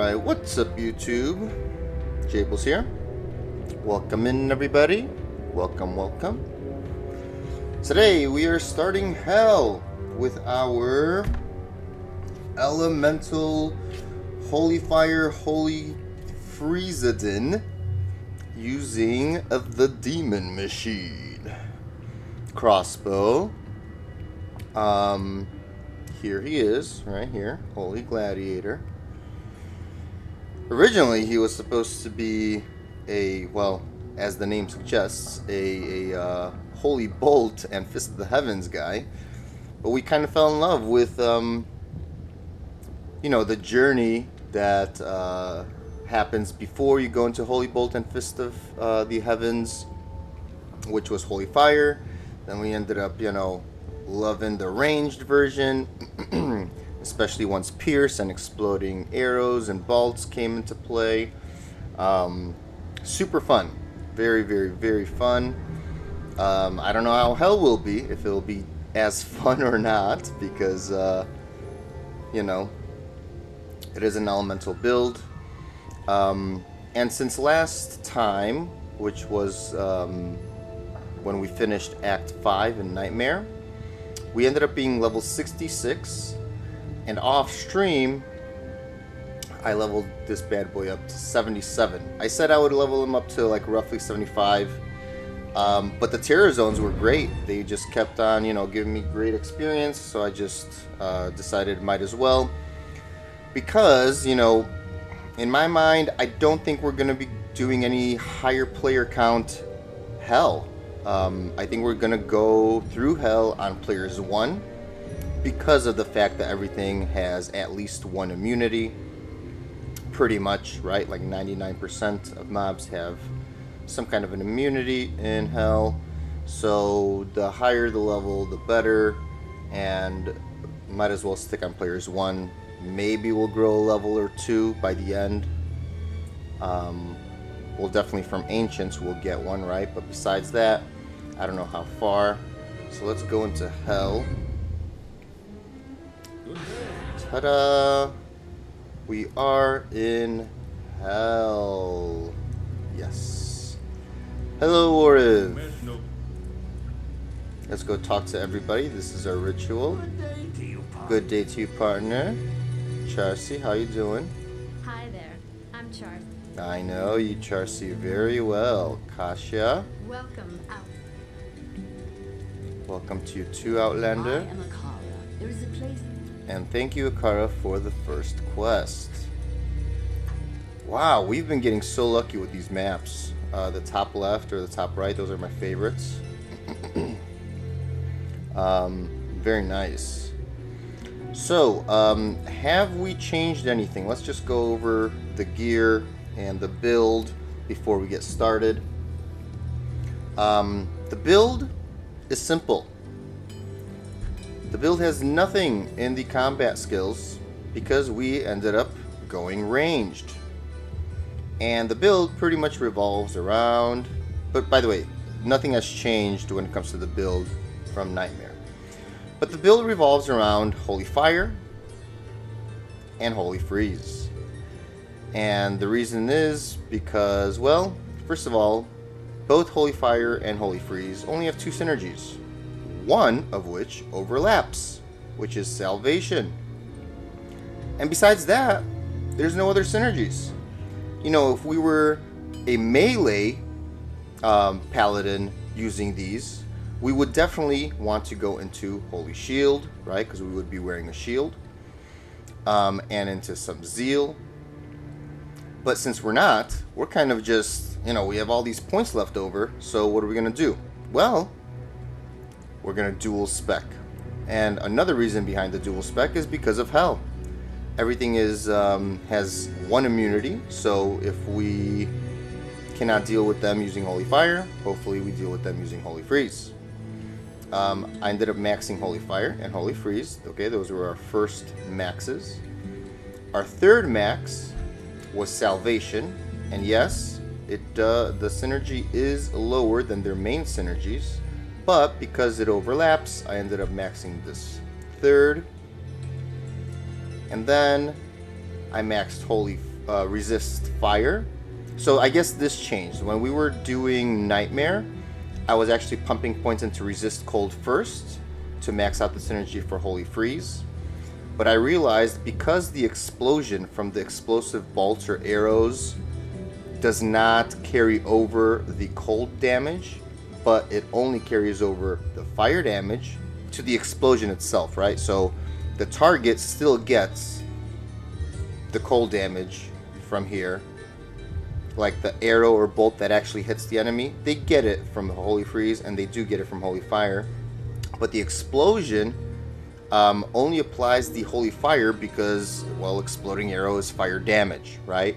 Alright, what's up YouTube? Jables here. Welcome in everybody. Welcome. Today we are starting Hell with our Elemental Holy Fire Holy Freezadin using the Demon Machine. Crossbow. Here he is, right here, Holy Gladiator. Originally, he was supposed to be well, as the name suggests, a Holy Bolt and Fist of the Heavens guy. But we kind of fell in love with, the journey that happens before you go into Holy Bolt and Fist of the Heavens, which was Holy Fire. Then we ended up, loving the ranged version, especially once Pierce and exploding arrows and bolts came into play. Super fun. Very fun. I don't know how Hell will be, if it'll be as fun or not, because, it is an elemental build. And since last time, which was when we finished Act 5 in Nightmare, we ended up being level 66, and off stream I leveled this bad boy up to 77. I said I would level him up to like roughly 75, but the terror zones were great. They just kept on, giving me great experience, so I just decided might as well, because, in my mind, I don't think we're going to be doing any higher player count Hell. I think we're going to go through Hell on players 1 because of the fact that everything has at least one immunity. Pretty much, right? Like 99% of mobs have some kind of an immunity in Hell. So the higher the level, the better. And might as well stick on players 1. Maybe we'll grow a level or 2 by the end. We'll definitely from Ancients we'll get one, right? But besides that, I don't know how far. So let's go into Hell. Ta-da! We are in Hell. Yes. Hello, Oriv. Let's go talk to everybody. This is our ritual. Good day to you, partner. Charcy, how you doing? Hi there. I'm Charcy. I know you, Charcy, very well. Kasia. Welcome out. Welcome to you too, Outlander. I am Akara. There is a place. And thank you, Akara, for the first quest. Wow, we've been getting so lucky with these maps. The top left or the top right, those are my favorites. Very nice. So, have we changed anything? Let's just go over the gear and the build before we get started. The build is simple. The build has nothing in the combat skills because we ended up going ranged. And the build pretty much revolves around, but by the way, nothing has changed when it comes to the build from Nightmare. But the build revolves around Holy Fire and Holy Freeze. And the reason is because, well, first of all, both Holy Fire and Holy Freeze only have 2 synergies. One of which overlaps, which is Salvation. And besides that, there's no other synergies. If we were a melee Paladin using these, we would definitely want to go into Holy Shield, right? Because we would be wearing a shield. And into some Zeal. But since we're not, we're kind of just, we have all these points left over, so what are we going to do? Well, we're going to dual spec. And another reason behind the dual spec is because of Hell. Everything is has one immunity, so if we cannot deal with them using Holy Fire, hopefully we deal with them using Holy Freeze. I ended up maxing Holy Fire and Holy Freeze. Okay, those were our first maxes. Our third max was Salvation, and yes, the synergy is lower than their main synergies, but because it overlaps, I ended up maxing this third. And then I maxed Holy resist fire. So I guess this changed. When we were doing Nightmare, I was actually pumping points into resist cold first to max out the synergy for Holy Freeze. But I realized because the explosion from the explosive bolts or arrows does not carry over the cold damage, but it only carries over the fire damage to the explosion itself, right? So the target still gets the cold damage from here. Like the arrow or bolt that actually hits the enemy, they get it from the Holy Freeze, and they do get it from Holy Fire. But the explosion only applies the Holy Fire because, well, exploding arrow is fire damage, right?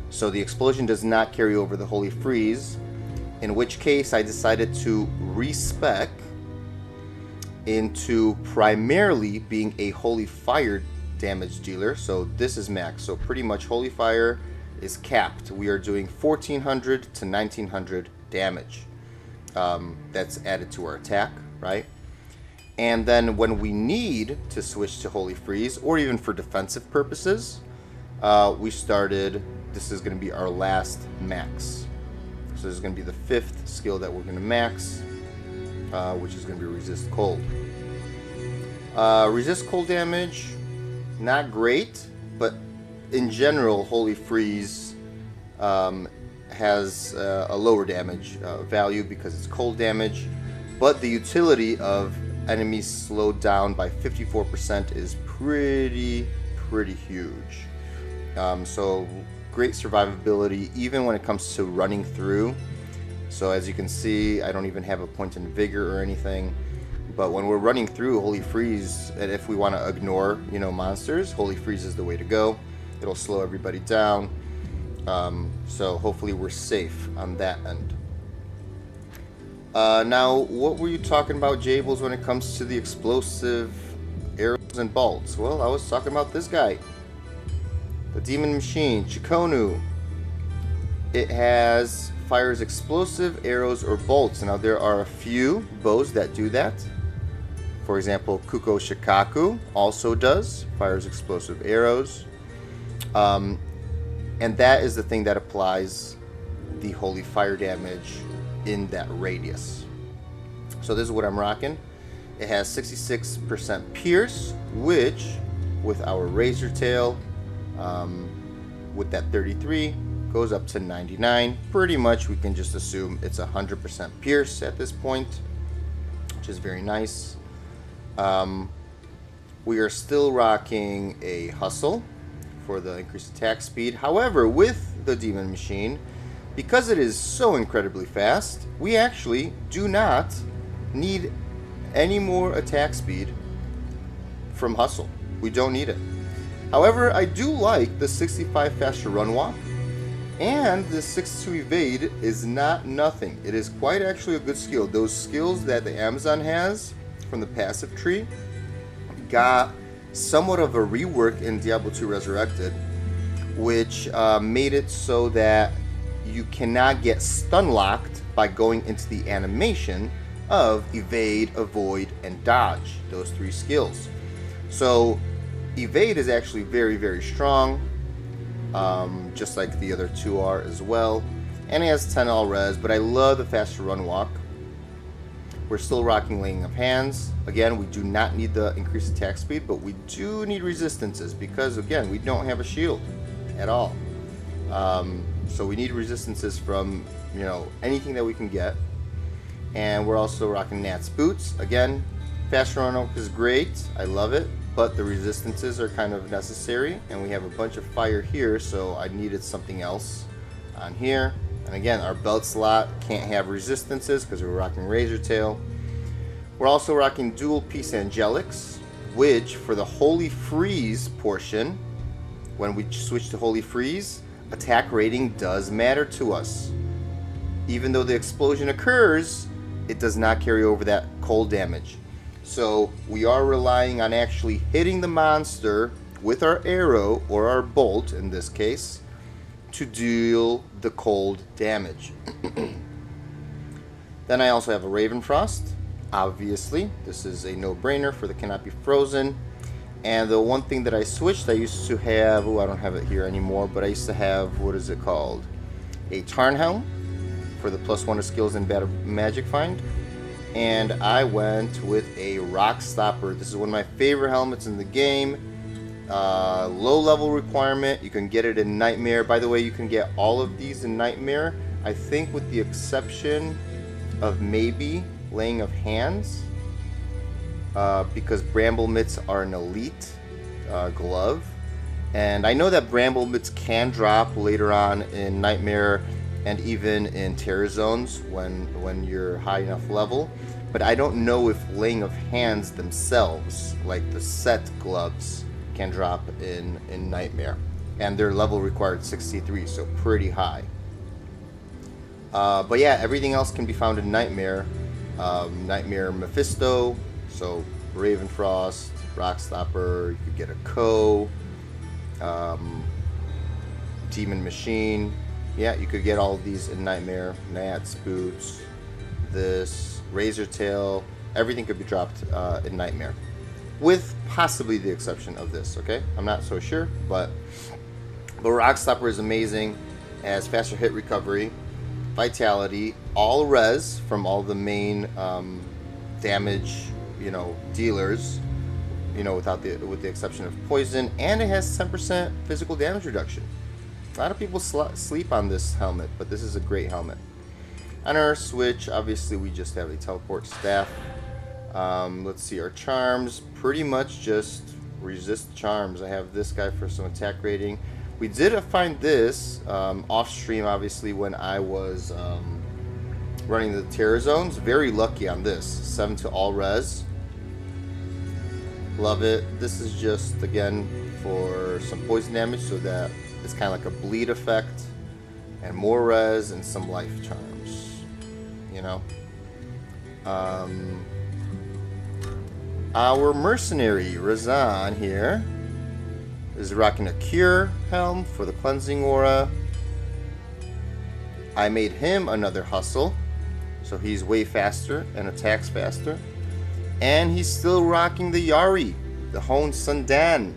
So the explosion does not carry over the Holy Freeze, in which case I decided to respec into primarily being a Holy Fire damage dealer. So this is max. So pretty much Holy Fire is capped. We are doing 1400 to 1900 damage. That's added to our attack, right? And then when we need to switch to Holy Freeze, or even for defensive purposes, we started, this is going to be our last max. So this is going to be the 5th skill that we're going to max, which is going to be Resist Cold. Resist Cold damage, not great, but in general, Holy Freeze has a lower damage value because it's cold damage, but the utility of enemies slowed down by 54% is pretty huge. So great survivability even when it comes to running through. So as you can see, I don't even have a point in vigor or anything, but when we're running through Holy Freeze, and if we want to ignore, you know, monsters, Holy Freeze is the way to go. It'll slow everybody down. So hopefully we're safe on that end. Now, what were you talking about, Jables, when it comes to the explosive arrows and bolts? Well, I was talking about this guy. The Demon Machine, Chikonu. It fires explosive arrows or bolts. Now, there are a few bows that do that. For example, Kuko Shikaku also fires explosive arrows. And that is the thing that applies the Holy Fire damage in that radius. So this is what I'm rocking. It has 66% pierce, which with our Razor Tail, with that 33, goes up to 99. Pretty much we can just assume it's 100% pierce at this point, which is very nice. We are still rocking a Hustle for the increased attack speed. However, with the Demon Machine, because it is so incredibly fast, we actually do not need any more attack speed from Hustle. We don't need it. However, I do like the 65 faster run walk, and the 6-2 evade is not nothing. It is quite actually a good skill. Those skills that the Amazon has from the passive tree got somewhat of a rework in Diablo 2 Resurrected, which made it so that you cannot get stun locked by going into the animation of evade, avoid, and dodge, those 3 skills. So evade is actually very strong, just like the other 2 are as well, and it has 10 all res, but I love the faster run walk. We're still rocking Laying of Hands. Again, we do not need the increased attack speed, but we do need resistances because, again, we don't have a shield at all. So we need resistances from, you know, anything that we can get. And we're also rocking Nat's Boots. Again, fast run walk is great. I love it, but the resistances are kind of necessary. And we have a bunch of fire here, so I needed something else on here. And again, our belt slot can't have resistances because we're rocking Razor Tail. We're also rocking dual piece Angelics, which for the Holy Freeze portion, when we switch to Holy Freeze, attack rating does matter to us. Even though the explosion occurs, it does not carry over that cold damage. So we are relying on actually hitting the monster with our arrow, or our bolt in this case, to deal the cold damage. Then I also have a Raven Frost. Obviously, this is a no-brainer for the Cannot Be Frozen. And the one thing that I switched, I used to have, oh, I don't have it here anymore, but I used to have, what is it called? A Tarn Helm for the +1 to skills and Battle Magic Find. And I went with a Rock Stopper. This is one of my favorite helmets in the game. Low level requirement. You can get it in Nightmare. By the way, you can get all of these in Nightmare. I think with the exception of maybe Laying of Hands. Because Bramble Mitts are an elite glove. And I know that Bramble Mitts can drop later on in Nightmare and even in Terror Zones when you're high enough level. But I don't know if Laying of Hands themselves, like the set gloves, can drop in Nightmare. And their level required 63, so pretty high. But yeah, everything else can be found in Nightmare. Nightmare Mephisto, so Ravenfrost, Rockstopper, you could get a Ko, Demon Machine. Yeah, you could get all of these in Nightmare. Nats, Boots, this, Razor Tail, everything could be dropped in Nightmare. With possibly the exception of this, okay? I'm not so sure, but Rockstopper is amazing. It has faster hit recovery, vitality, all res from all the main damage, dealers, with the exception of poison, and it has 10% physical damage reduction. A lot of people sleep on this helmet, but this is a great helmet. On our switch, obviously we just have a teleport staff. Let's see, our charms, pretty much just resist charms. I have this guy for some attack rating. We did find this off stream, obviously, when I was running the Terror Zones. Very lucky on this. 7 to all res. Love it. This is just, again, for some poison damage, so that it's kind of like a bleed effect, and more res and some life charms. Our mercenary Razan here is rocking a Cure helm for the cleansing aura. I made him another hustle, so he's way faster and attacks faster. And he's still rocking the Yari, the Hone Sundan.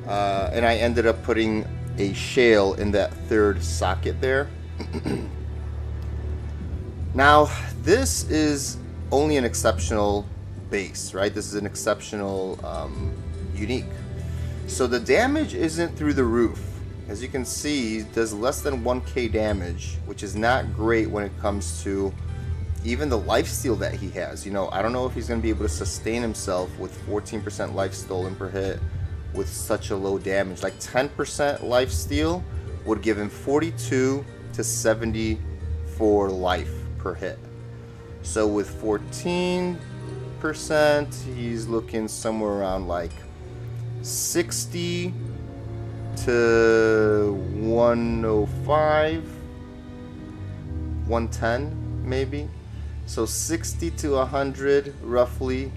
And I ended up putting a shale in that third socket there. Now, this is only an exceptional base, right? This is an exceptional unique. So the damage isn't through the roof. As you can see, it does less than 1k damage, which is not great when it comes to even the lifesteal that he has. I don't know if he's going to be able to sustain himself with 14% life stolen per hit with such a low damage. Like 10% lifesteal would give him 42 to 74 life per hit. So with 14%, he's looking somewhere around like 60 to 105, 110 maybe. So 60 to 100 roughly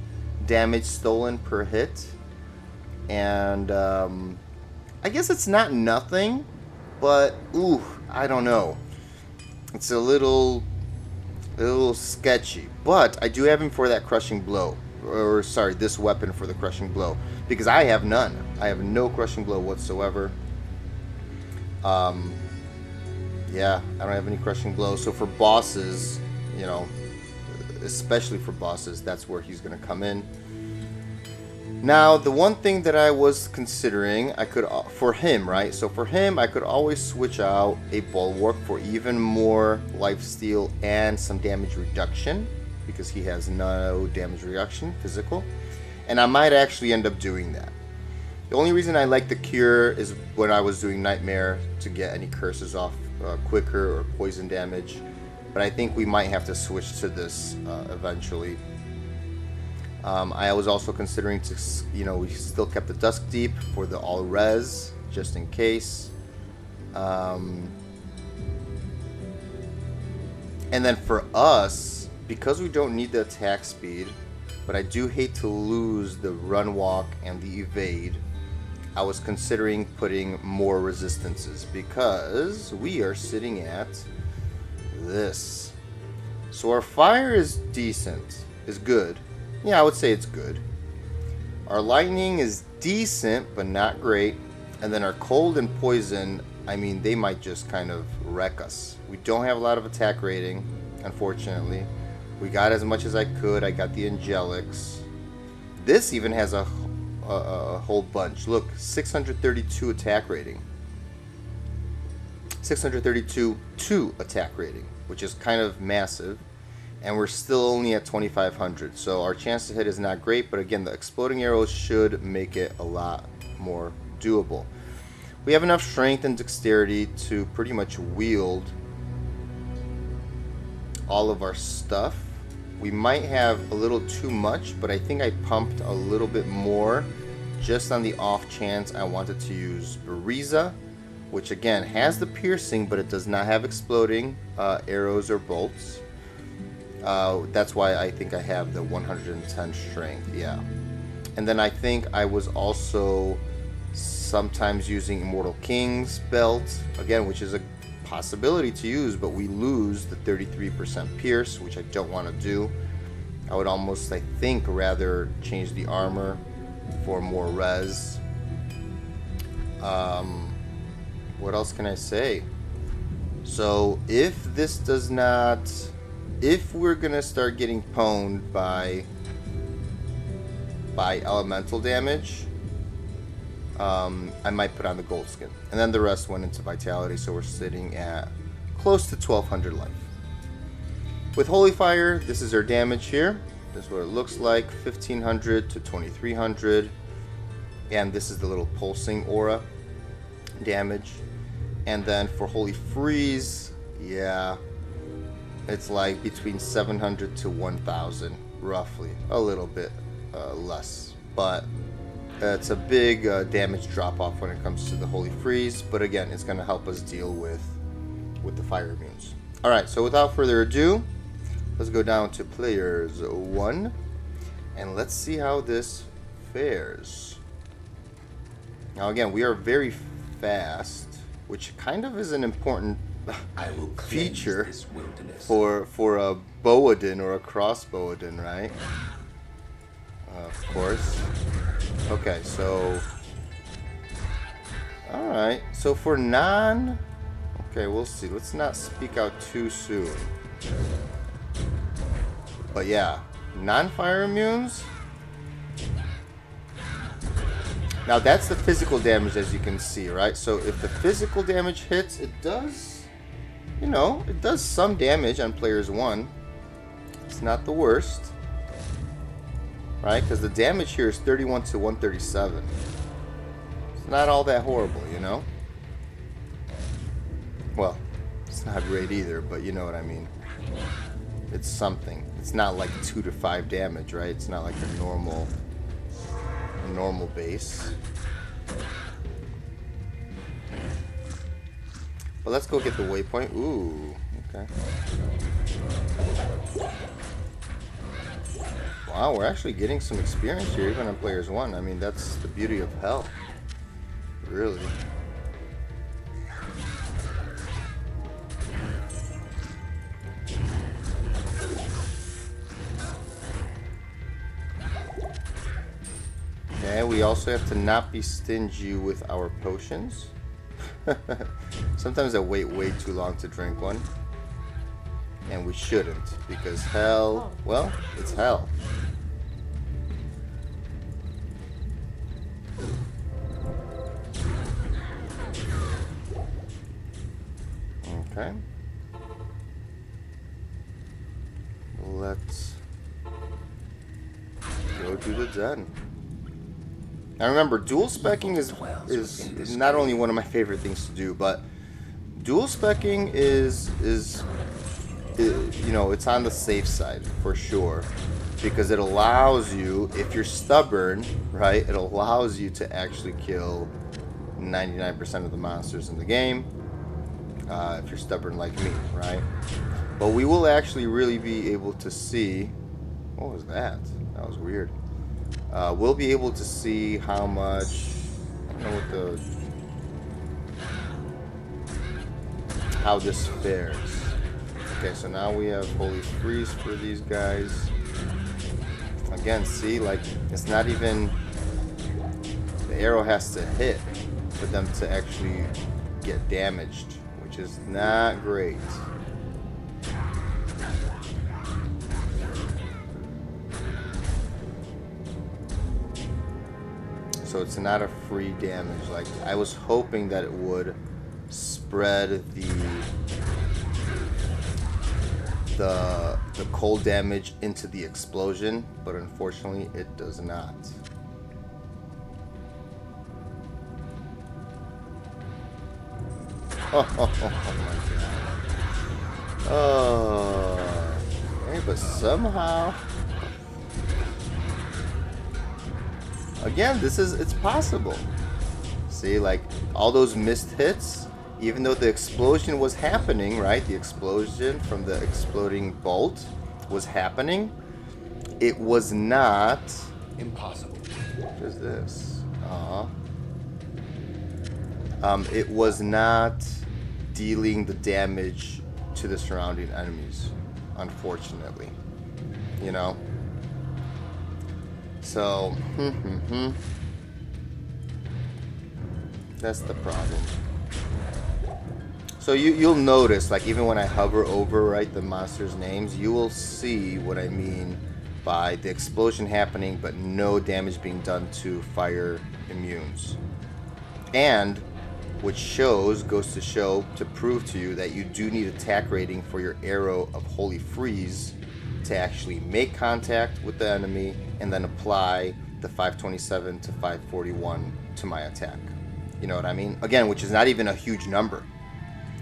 damage stolen per hit. And I guess it's not nothing, but ooh, I don't know. It's a little sketchy. But I do have him for that crushing blow. Or sorry, this weapon for the crushing blow, because I have none. I have no crushing blow whatsoever. Yeah, I don't have any crushing blow. So for bosses, especially for bosses, that's where he's going to come in. Now, the one thing that I was considering, for him, right? So for him, I could always switch out a Bulwark for even more lifesteal and some damage reduction, because he has no damage reduction, physical. And I might actually end up doing that. The only reason I like the Cure is when I was doing Nightmare to get any curses off quicker or poison damage. But I think we might have to switch to this eventually. I was also considering to, we still kept the Dusk Deep for the all res, just in case. And then for us, because we don't need the attack speed, but I do hate to lose the run walk and the evade, I was considering putting more resistances, because we are sitting at this. So our fire is decent, is good. Yeah, I would say it's good. Our lightning is decent, but not great. And then our cold and poison, I mean, they might just kind of wreck us. We don't have a lot of attack rating, unfortunately. We got as much as I could. I got the angelics. This even has a whole bunch. Look, 632 attack rating. 632 2 attack rating, which is kind of massive. And we're still only at 2,500. So our chance to hit is not great. But again, the exploding arrows should make it a lot more doable. We have enough strength and dexterity to pretty much wield all of our stuff. We might have a little too much, but I think I pumped a little bit more just on the off chance I wanted to use Bariza, which again has the piercing, but it does not have exploding arrows or bolts. That's why I think I have the 110 strength, yeah. And then I think I was also sometimes using Immortal King's belt, again, which is a possibility to use, but we lose the 33% pierce, which I don't want to do. I would almost, I think, rather change the armor for more res. What else can I say? So if this does not, if we're gonna start getting pwned by elemental damage, I might put on the gold skin, and then the rest went into vitality, so we're sitting at close to 1200 life. With holy fire, this is our damage here. This is what it looks like, 1500 to 2300, and this is the little pulsing aura damage. And then for holy freeze, yeah, it's like between 700 to 1000 roughly, a little bit less, but it's a big damage drop off when it comes to the holy freeze, but again, it's going to help us deal with the fire immunes. All right, so without further ado, let's go down to players 1 and let's see how this fares. Now again, we are very fast, which kind of is an important feature for a Boadin or a crossbowdin, right? Of course. Okay, so alright, so for non, okay, we'll see, let's not speak out too soon, but yeah, non-fire immunes. Now that's the physical damage, as you can see, right? So if the physical damage hits, it does, you know, it does some damage on players 1. It's not the worst, right? Because the damage here is 31 to 137. It's not all that horrible, you know? Well, it's not great either, but you know what I mean. It's something. It's not like 2 to 5 damage, right? It's not like a normal base. But let's go get the waypoint. Ooh, okay. Wow, we're actually getting some experience here, even on players 1. I mean, that's the beauty of hell. Really. Okay, we also have to not be stingy with our potions. Sometimes I wait way too long to drink one. And we shouldn't, because hell, well, it's hell. Okay. Let's go to the den. Now remember, dual specking is not only one of my favorite things to do, but dual specking is you know, it's on the safe side for sure, because it allows you, if you're stubborn, right, it allows you to actually kill 99% of the monsters in the game, if you're stubborn like me, right? But we will actually really be able to see, what was that? That was weird. We'll be able to see how much, I don't know what how this fares. Okay, so now we have Holy Freeze for these guys. Again, see, like, it's not even The arrow has to hit for them to actually get damaged, which is not great. So it's not a free damage. Like, I was hoping that it would spread the cold damage into the explosion, but unfortunately it does not. Oh my god. Oh, okay, but somehow, again, it's possible. See, like, all those missed hits, even though the explosion was happening, right? The explosion from the exploding bolt was happening. It was not Impossible. What is this? It was not dealing the damage to the surrounding enemies, unfortunately. You know? So, that's the problem. So you'll notice, like, even when I hover over, right, the monsters' names, you will see what I mean by the explosion happening, but no damage being done to fire immunes. And which goes to show, to prove to you that you do need attack rating for your arrow of Holy Freeze to actually make contact with the enemy and then apply the 527 to 541 to my attack. You know what I mean? Again, which is not even a huge number,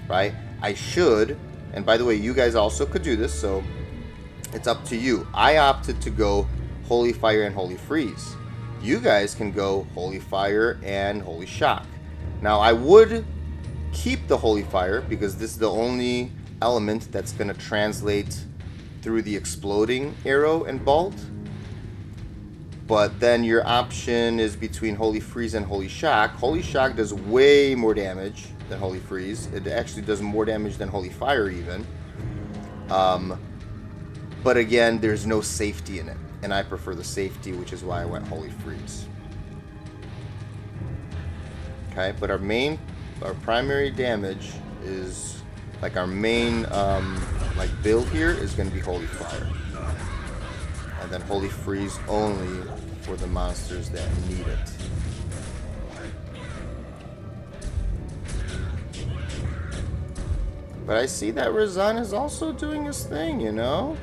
right? I should, and by the way, you guys also could do this, so it's up to you. I opted to go Holy Fire and Holy Freeze. You guys can go Holy Fire and Holy Shock. Now, I would keep the Holy Fire because this is the only element that's going to translate through the exploding arrow and bolt. But then your option is between Holy Freeze and Holy Shock. Holy Shock does way more damage than Holy Freeze. It actually does more damage than Holy Fire even. But again, there's no safety in it. And I prefer the safety, which is why I went Holy Freeze. Okay, but our primary damage is, like, our main like build here is going to be Holy Fire, and then Holy Freeze only for the monsters that need it. But I see that Razan is also doing his thing, you know.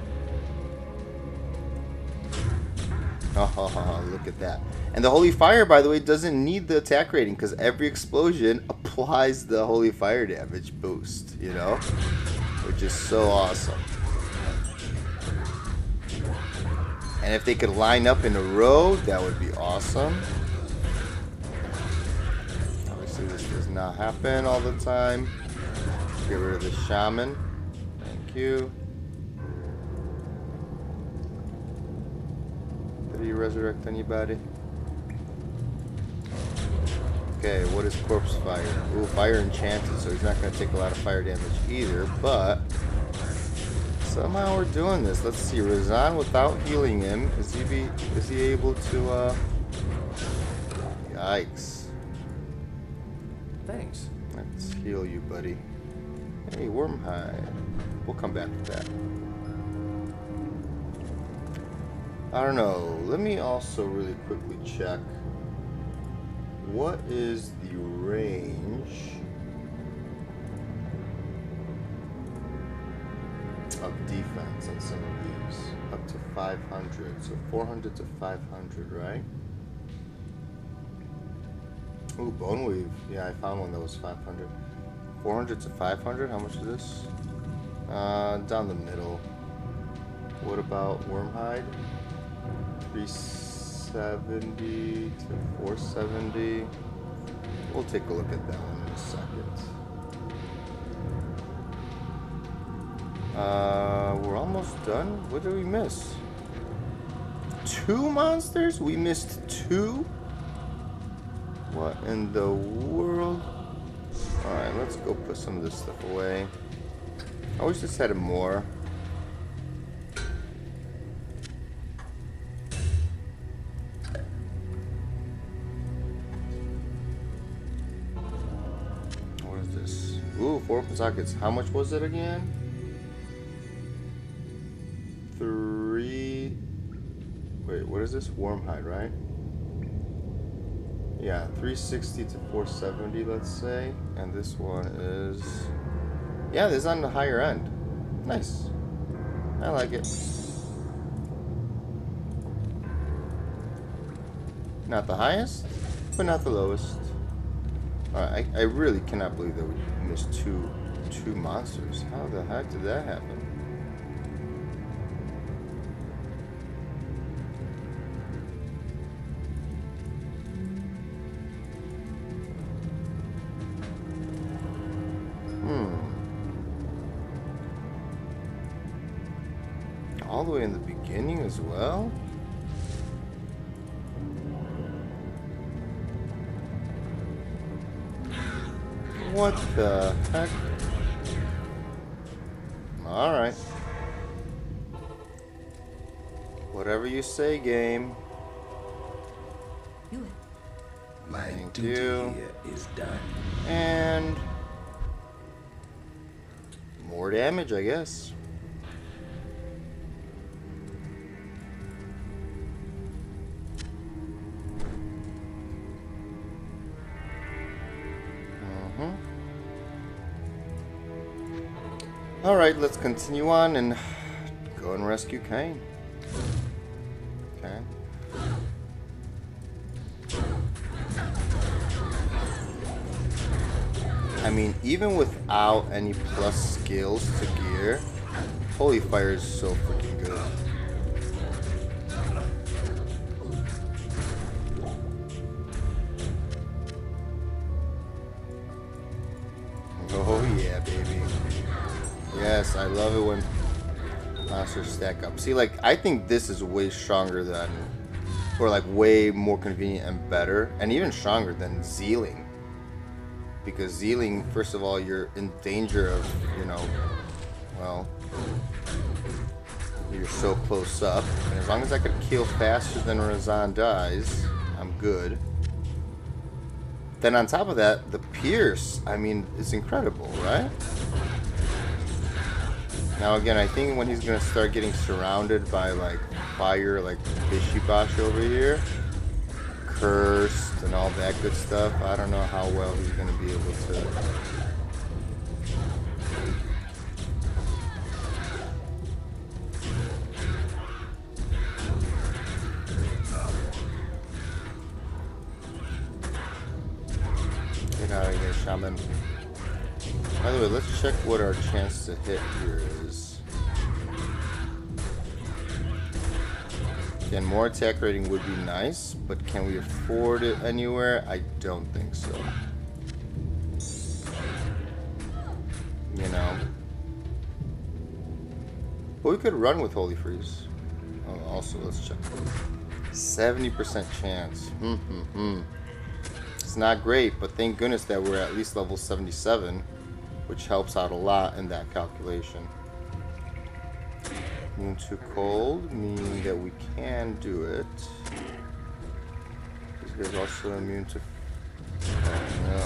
Oh, look at that. And the Holy Fire, by the way, doesn't need the attack rating because every explosion applies the Holy Fire damage boost, you know? Which is so awesome. And if they could line up in a row, that would be awesome. Obviously, this does not happen all the time. Get rid of the Shaman. Thank you. Did he resurrect anybody? Okay, what is Corpse Fire? Ooh, Fire Enchanted, so he's not going to take a lot of fire damage either, but somehow we're doing this. Let's see, Razan without healing him, is he able to, yikes. Thanks. Let's heal you, buddy. Hey, Wormhide. We'll come back to that. I don't know. Let me also really quickly check. What is the range of defense on some of these? Up to 500. So 400 to 500, right? Ooh, Bone Weave. Yeah, I found one that was 500. 400 to 500? How much is this? Down the middle. What about Wormhide? 370 to 470. We'll take a look at that one in a second. We're almost done. What did we miss? 2 monsters? We missed 2? What in the world? Alright, let's go put some of this stuff away. I wish this had more. 4 open sockets. How much was it again? 3. Wait, what is this? Warm hide, right? Yeah, 360 to 470, let's say. And this one is... yeah, this is on the higher end. Nice. I like it. Not the highest, but not the lowest. I really cannot believe that we missed two monsters. How the heck did that happen? All the way in the beginning as well? What the heck? Alright. Whatever you say, game. My Thank duty you. here is done. And... more damage, I guess. Alright, let's continue on and go and rescue Cain. Okay. I mean, even without any plus skills to gear, Holy Fire is so freaking good. Oh yeah, baby. Yes, I love it when monsters stack up. See, like, I think this is way stronger than, or like way more convenient and better, and even stronger than Zealing. Because Zealing, first of all, you're in danger of, you know, well, you're so close up. And as long as I could kill faster than Razan dies, I'm good. Then on top of that, the Pierce, I mean, it's incredible, right? Now again, I think when he's gonna start getting surrounded by like fire, like Bishibash over here, cursed and all that good stuff, I don't know how well he's gonna be able to. Get out of here, Shaman. By the way, let's check what our chance to hit here is. Again, more attack rating would be nice, but can we afford it anywhere? I don't think so. You know. But we could run with Holy Freeze. Oh, also, let's check. 70% chance. It's not great, but thank goodness that we're at least level 77. Which helps out a lot in that calculation. Immune to cold, meaning that we can do it. This guy's also immune to... oh no.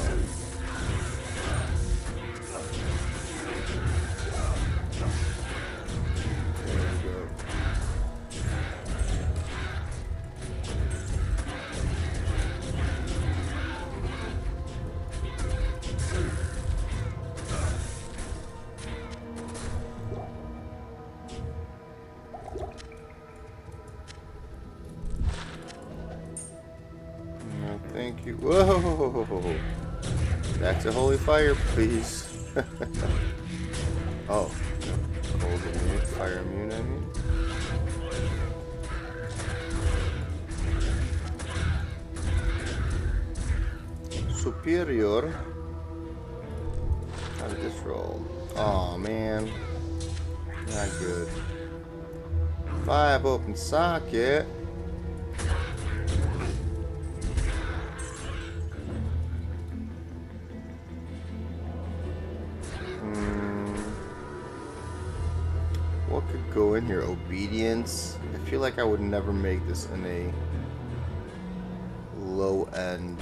There we go. Thank you. Whoa! Back to Holy Fire, please. Oh. Cold immune, fire immune, I mean. Superior. How did this roll? Oh man. Not good. 5 open socket. What could go in here? Obedience. I feel like I would never make this in a low end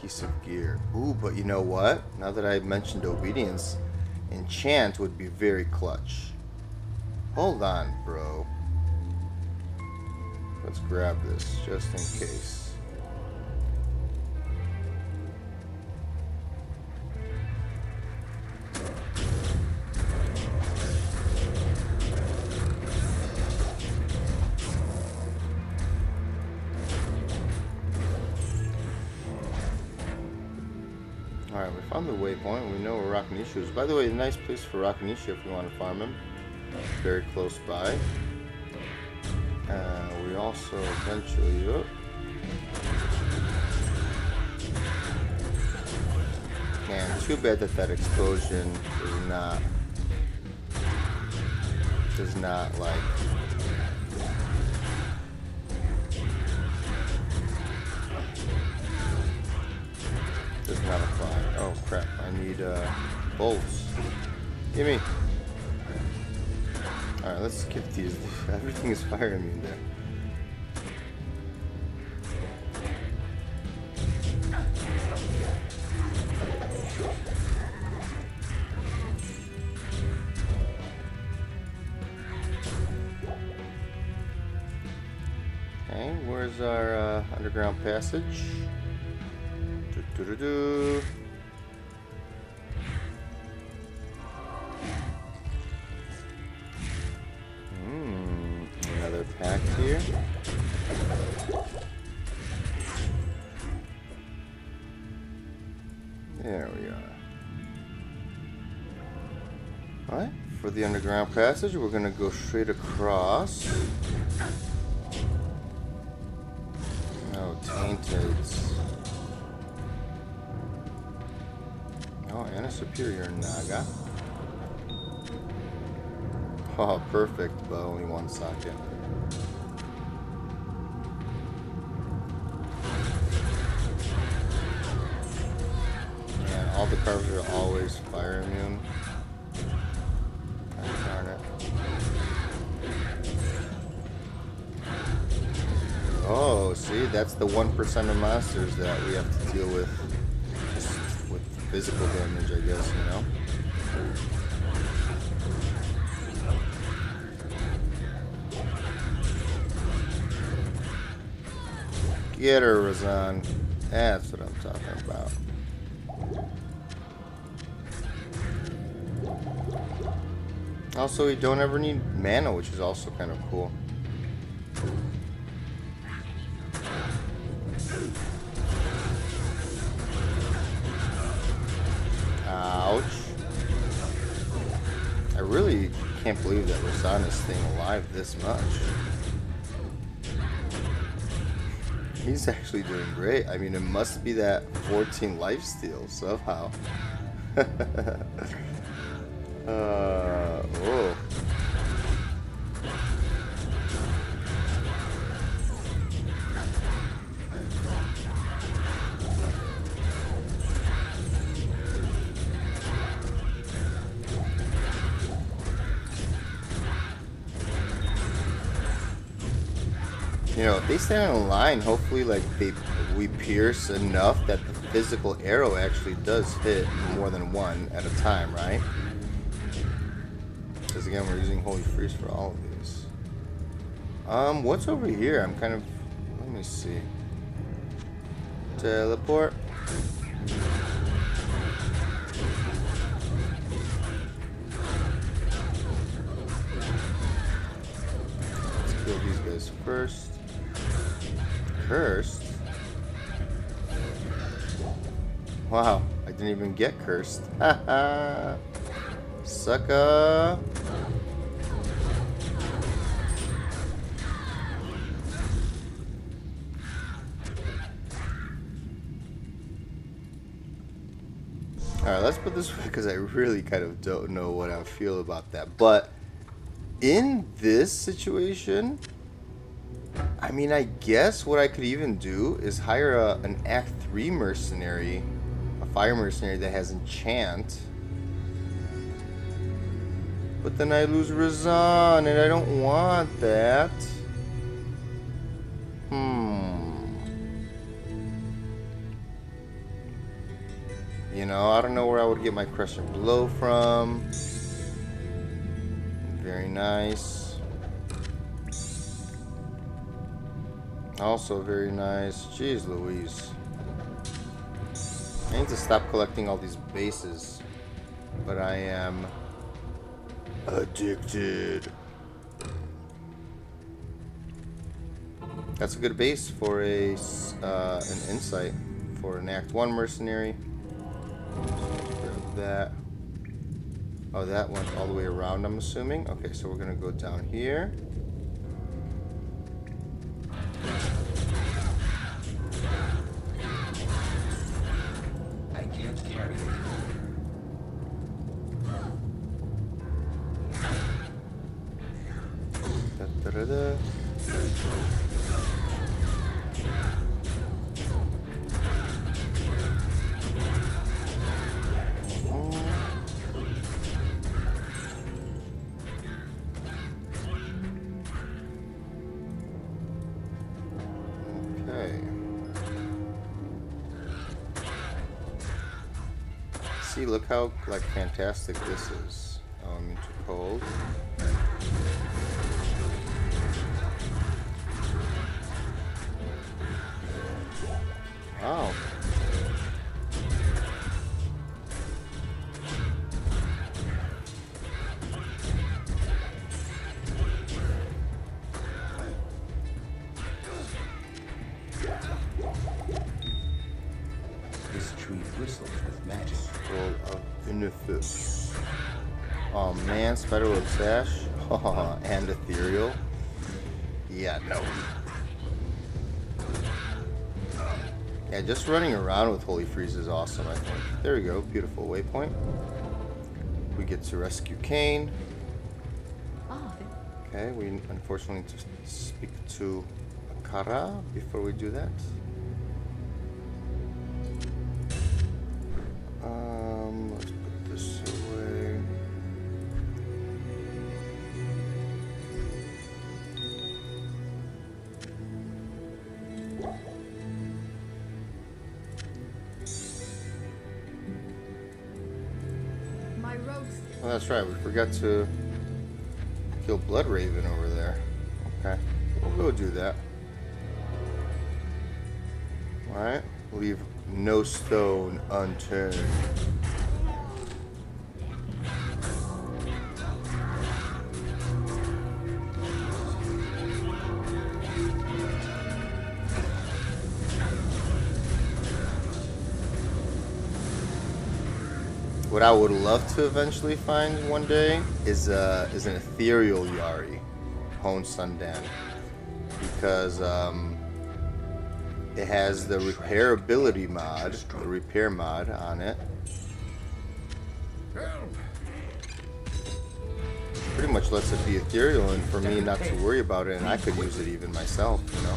piece of gear. Ooh, but you know what? Now that I mentioned obedience, enchant would be very clutch. Hold on, bro. Let's grab this, just in case. Alright, we found the waypoint. We know where Rakanisha is. By the way, a nice place for Rakanisha if you want to farm him. Very close by. We also eventually... Oh. Man, too bad that that explosion does not like... Does not apply. Oh crap, I need bolts. Gimme. Alright, let's skip these. Everything is fire immune there. Okay, where's our underground passage? Do-do-do-do. Another pack here. There we are. Alright, for the underground passage, we're gonna go straight across. Oh, tainted. Oh, and a superior Naga. Oh, perfect, but only one socket. Man, all the carvers are always fire immune. God darn it. Oh, see, that's the 1% of monsters that we have to deal with. Just with physical damage, I guess, you know? Get her, Razan. That's what I'm talking about. Also, we don't ever need mana, which is also kind of cool. Ouch. I really can't believe that Razan is staying alive this much. He's actually doing great. I mean, it must be that 14 lifesteal somehow. Whoa. You know, if they stand in line, hopefully, like, we pierce enough that the physical arrow actually does hit more than one at a time, right? Because again, we're using Holy Freeze for all of these. What's over here? I'm kind of... Let me see. Teleport. Let's kill these guys first. Cursed? Wow, I didn't even get cursed. Haha. Sucker. Alright, let's put this way because I really kind of don't know what I feel about that. But in this situation, I mean, I guess what I could even do is hire an Act 3 mercenary, a fire mercenary that has enchant. But then I lose Razan, and I don't want that. You know, I don't know where I would get my crescent blow from. Very nice. Also very nice. Jeez Louise. I need to stop collecting all these bases. But I am addicted. That's a good base for a an insight for an Act 1 mercenary. Grab that. Oh, that went all the way around, I'm assuming. Okay, so we're gonna go down here. I can't carry it. Da-da-da-da. Okay. See, look how like fantastic this is. Oh, I'm too cold. Wow. This tree bristles with magic. Scroll of Benefice. Oh man, Spiderweb Sash. Oh, and Ethereal. Yeah, no. Yeah, just running around with Holy Freeze is awesome, I think. There we go, beautiful waypoint. We get to rescue Kane. Oh, Okay, we unfortunately need to speak to Akara before we do that. Let's put this away. my rogues. Oh, that's right, we forgot to kill Blood Raven over there. Okay, we'll go do that. Alright, leave no stone unturned. What I would love to eventually find one day is an ethereal Yari, Hone Sundan, because it has the repairability mod, the repair mod on it. Pretty much lets it be ethereal, and for me not to worry about it, and I could use it even myself, you know.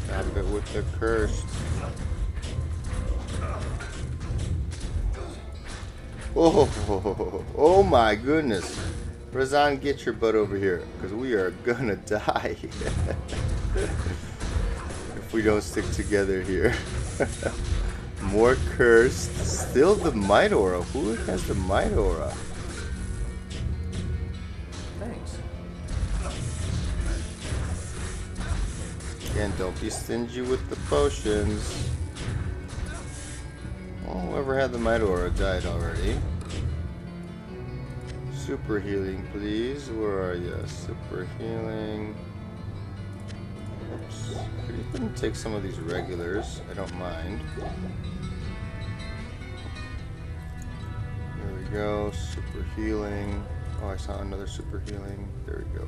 Stab it with the curse. Oh my goodness. Razan, get your butt over here, because we are gonna die if we don't stick together here. More cursed. Still the Might Aura. Who has the Might Aura? Thanks. Again, don't be stingy with the potions. Well, whoever had the Might Aura died already. Super healing, please. Where are you? Super healing. Oops. Could even take some of these regulars. I don't mind. There we go. Super healing. Oh, I saw another super healing. There we go.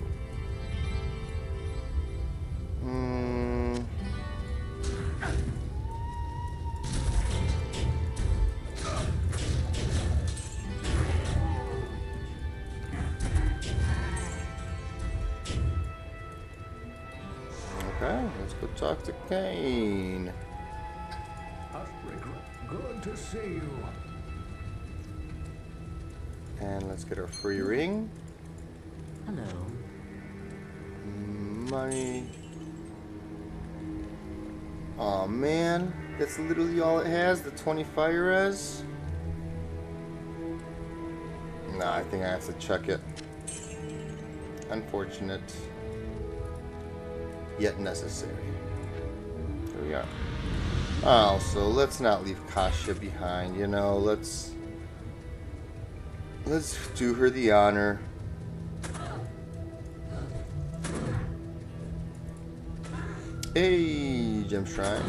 talk to Kane. Good to see you. And let's get our free ring. Hello. Money. Oh man, that's literally all it has, the 20 fire res. Nah, I think I have to chuck it. Unfortunate, yet necessary. Here we are. Oh, so let's not leave Kasia behind, you know, let's do her the honor. Hey, gem shrine.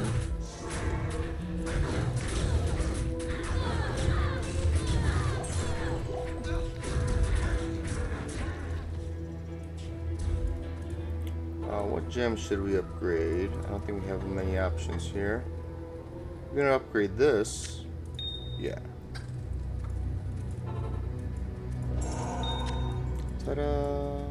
What gem should we upgrade? I don't think we have many options here. We're gonna upgrade this. Yeah. Ta-da!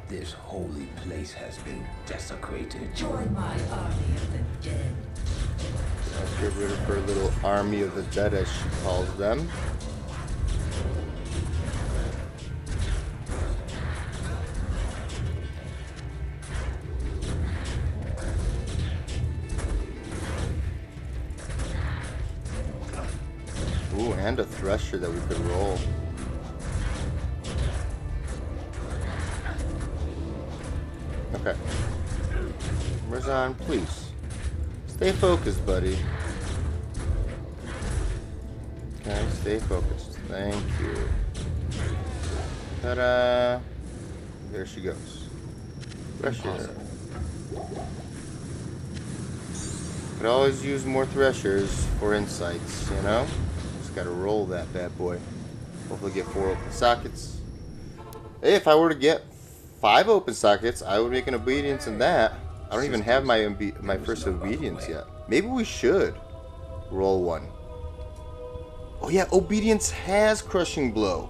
This holy place has been desecrated. Join my army of the dead. Let's get rid of her little army of the dead, as she calls them. Ooh, and a thresher that we could roll. Okay. Razan, please. Stay focused, buddy. Okay, stay focused. Thank you. Ta-da! There she goes. Thresher. Could always use more threshers for insights, you know? Just gotta roll that bad boy. Hopefully get 4 open sockets. Hey, if I were to get 5 open sockets, I would make an obedience in that. I don't even have my first obedience yet. Maybe we should roll one. Oh yeah, obedience has crushing blow.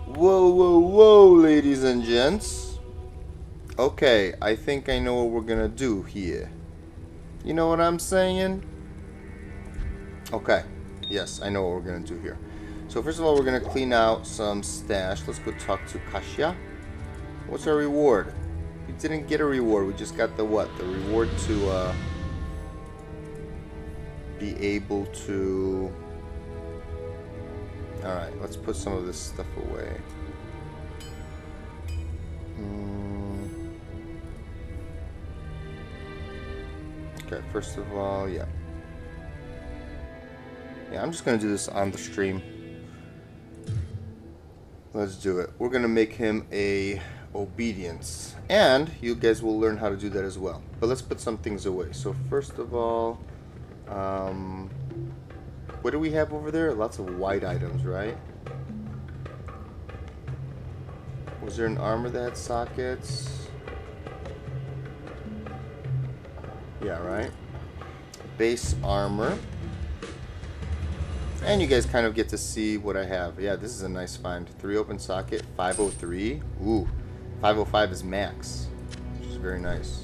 Whoa, whoa, whoa, ladies and gents. Okay, I think I know what we're gonna do here. You know what I'm saying? Okay, yes, I know what we're gonna do here. So first of all, we're gonna clean out some stash. Let's go talk to Kasia. What's our reward? We didn't get a reward. We just got the what? The reward to be able to... Alright, let's put some of this stuff away. Okay, first of all, yeah. Yeah, I'm just going to do this on the stream. Let's do it. We're going to make him a obedience. And you guys will learn how to do that as well. But let's put some things away. So first of all, what do we have over there? Lots of white items, right? Was there an armor that had sockets? Yeah, right? Base armor. And you guys kind of get to see what I have. Yeah, this is a nice find. 3 open socket, 503. Ooh, 505 is max, which is very nice.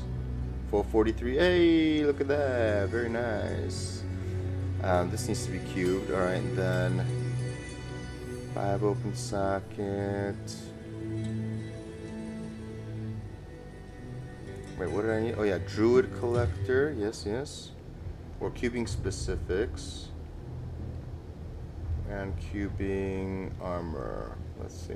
443. Hey, look at that. Very nice. This needs to be cubed. All right, and then 5 open socket. Wait, what did I need? Oh yeah, Druid Collector. Yes, yes. Or cubing specifics. And cubing armor. Let's see.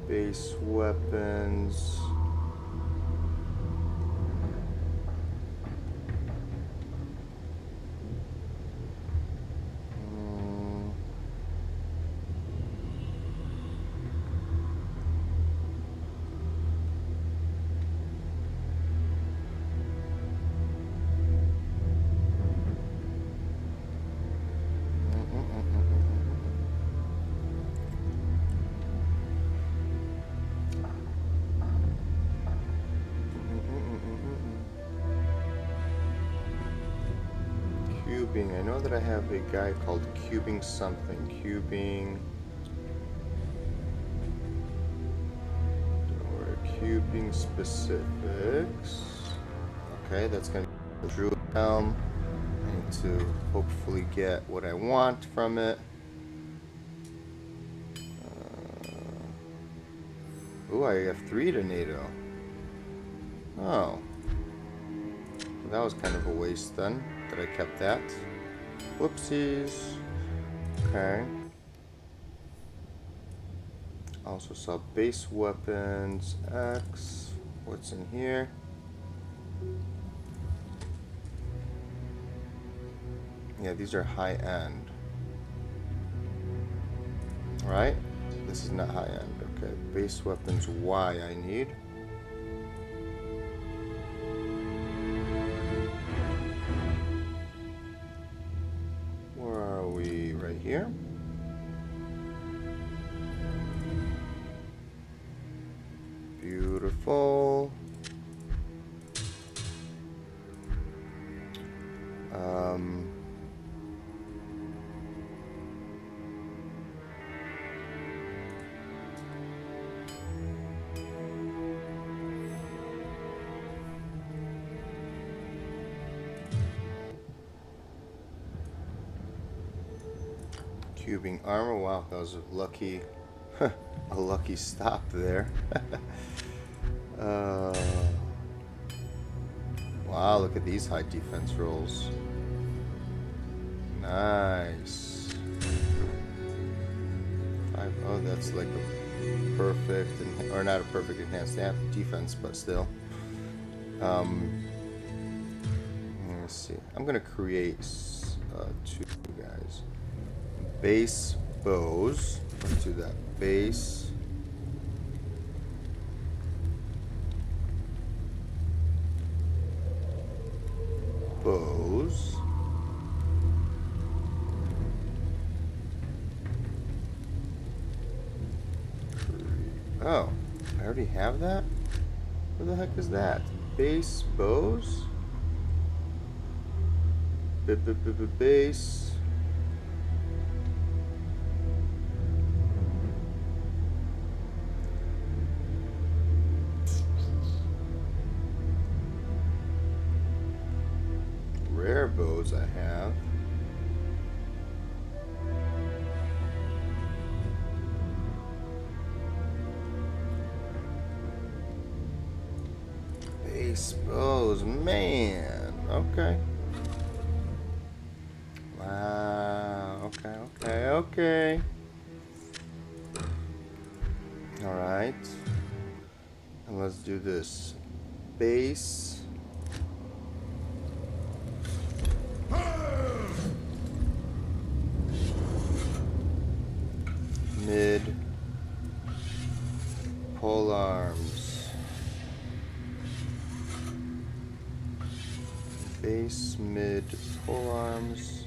Base weapons. know that I have a guy called Cubing something. Cubing. Or Cubing specifics. Okay, that's gonna be the Druid Helm. I need to hopefully get what I want from it. Ooh, I have 3 to NATO. Oh. Well, that was kind of a waste then, that I kept that. Whoopsies. Okay. Also saw base weapons, X. What's in here? Yeah, these are high end. Right? This is not high end. Okay, base weapons Y I need. Where are we? Right here? Beautiful. Cubing armor. Wow, that was a lucky, a lucky stop there. Wow, look at these high defense rolls. Nice. Oh, that's like a perfect, or not a perfect enhanced defense, but still. Let's see. I'm gonna create 2 guys. Base bows. Let's do that. Base. Bows. Oh, I already have that? What the heck is that? Base bows? Base. Rare bows I have. Base bows, man. Okay. Wow. Okay. Alright. And let's do this. Base. Mid. Pole arms. Base, mid, pole arms.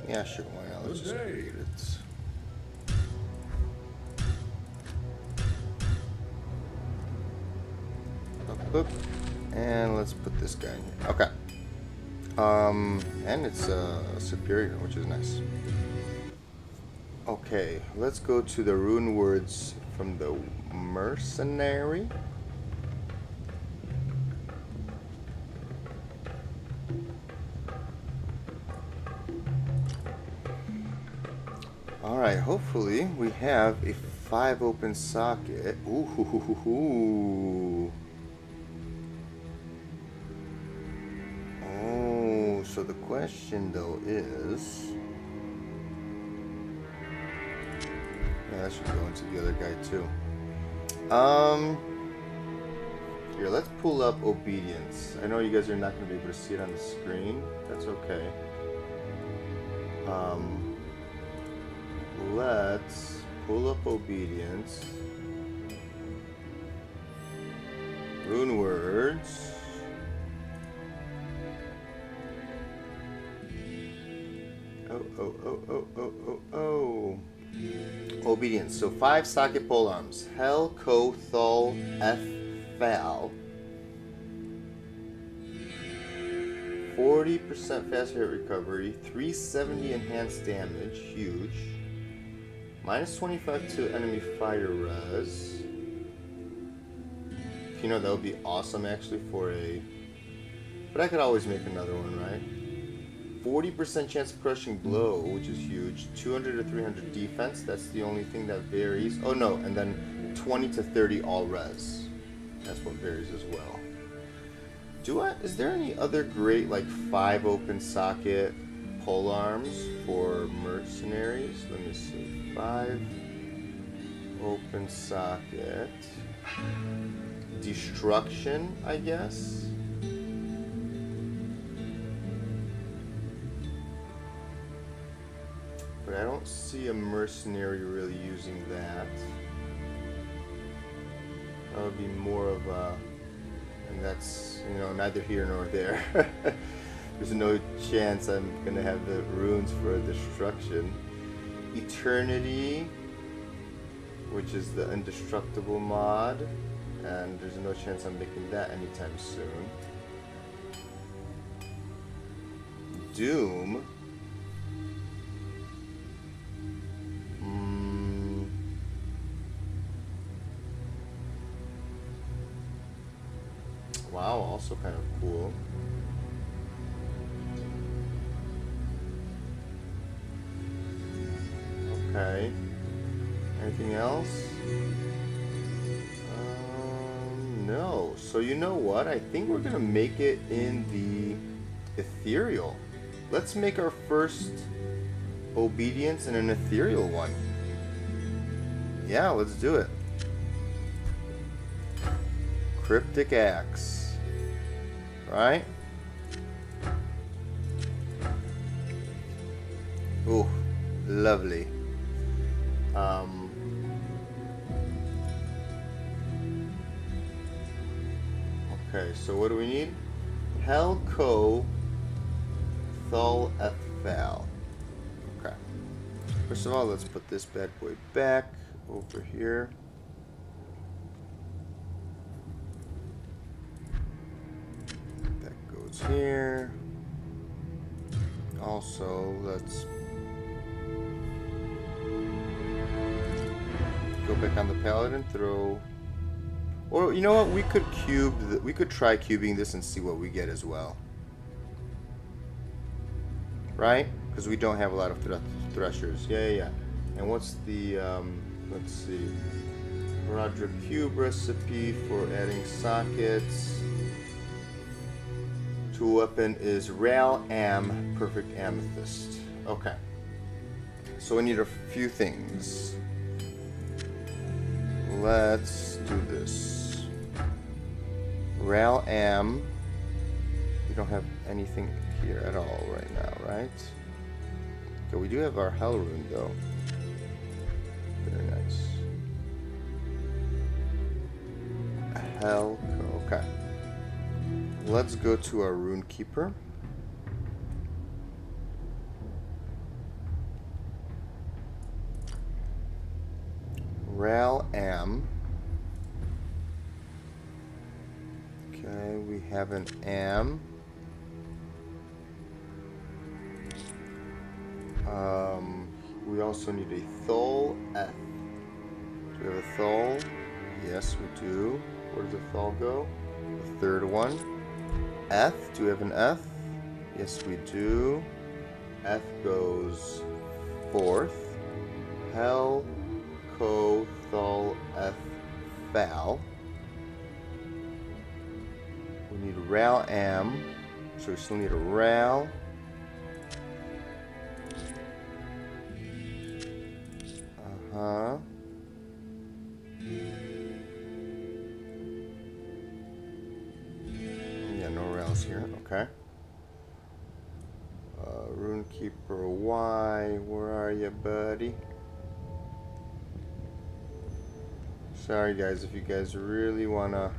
Yeah, sure, why not? Let's just create it. Boop. And let's put this guy in here. Okay. And it's superior, which is nice. Okay, let's go to the rune words from the mercenary. Alright, hopefully we have a 5 open socket. Ooh. Oh, so the question though is... Yeah, that should go into the other guy too. Here, let's pull up obedience. I know you guys are not going to be able to see it on the screen. That's okay. Let's pull up obedience. Rune words. Oh. Obedience. So 5 socket pole arms. Hell, Ko, Thul, F, Val. 40% faster hit recovery. 370 enhanced damage. Huge. Minus 25 to enemy fire res. You know, that would be awesome actually for a... But I could always make another one, right? 40% chance of crushing blow, which is huge. 200 to 300 defense, that's the only thing that varies. Oh no, and then 20 to 30 all res. That's what varies as well. Is there any other great like 5 open socket pole arms for mercenaries? Let me see. 5 open socket. Destruction, I guess. But I don't see a mercenary really using that. That would be more of a, and that's, you know, neither here nor there. There's no chance I'm gonna have the runes for destruction. Eternity, which is the indestructible mod, and there's no chance I'm making that anytime soon. Doom. Wow, also kind of cool. Okay. Anything else? No. So you know what? I think we're gonna make it in the ethereal. Let's make our first obedience in an ethereal one. Yeah, let's do it. Cryptic Axe. Right? Ooh, lovely. Okay, so what do we need? Hell, Ko, Thul, F, Val. Okay. First of all, let's put this bad boy back over here. That goes here. Also, let's go back on the Paladin, throw... Or, you know what, we could we could try cubing this and see what we get as well. Right? Because we don't have a lot of threshers. Yeah. And what's the, let's see. Roderick Cube recipe for adding sockets. Tool weapon is Ral Am Perfect Amethyst. Okay. So we need a few things. Let's do this. Ral Am. We don't have anything here at all right now, right? Okay, we do have our Hell Rune though. Very nice. Hell, okay. Let's go to our Rune Keeper. Ral Am. Okay, we have an Am. We also need a Thul F. Do we have a Thul? Yes, we do. Where does the Thul go? The third one. F. Do we have an F? Yes, we do. F goes fourth. Hell, Ko, Thul, F, Val. We need Ral Am. So we still need a Ral. Yeah, no Rals here. Okay. Rune Keeper Y, where are you, buddy? Sorry, guys, if you guys really wanna.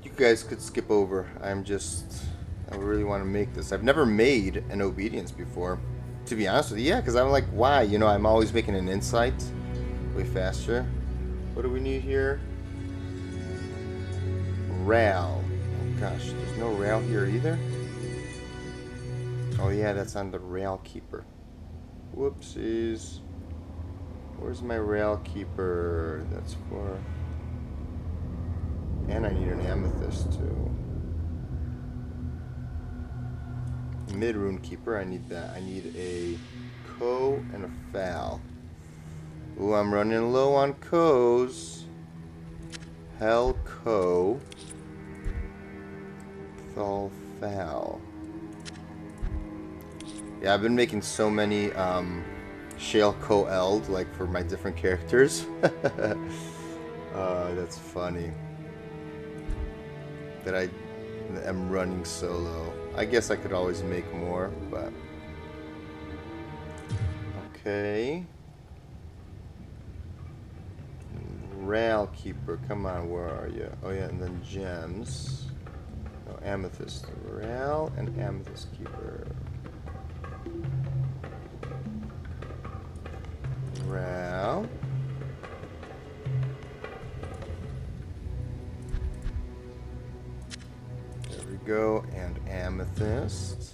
You guys could skip over. I'm just I really want to make this. I've never made an obedience before, to be honest with you. Yeah, because I'm like, why? You know, I'm always making an insight way faster. What do we need here? Rail. Oh gosh, there's no rail here either. Oh yeah, that's on the rail keeper. Whoopsies. Where's my rail keeper? That's for... And I need an amethyst too. Mid-rune keeper, I need that. I need a co and a foul. Ooh, I'm running low on co's. Hell co. Thal foul. Yeah, I've been making so many Shale co-eld, like for my different characters. That's funny. That I am running solo. I guess I could always make more, but... Okay. Rail keeper, come on, where are you? Oh yeah, and then gems. No, amethyst. Rail and amethyst keeper. Rail. There we go, and amethyst.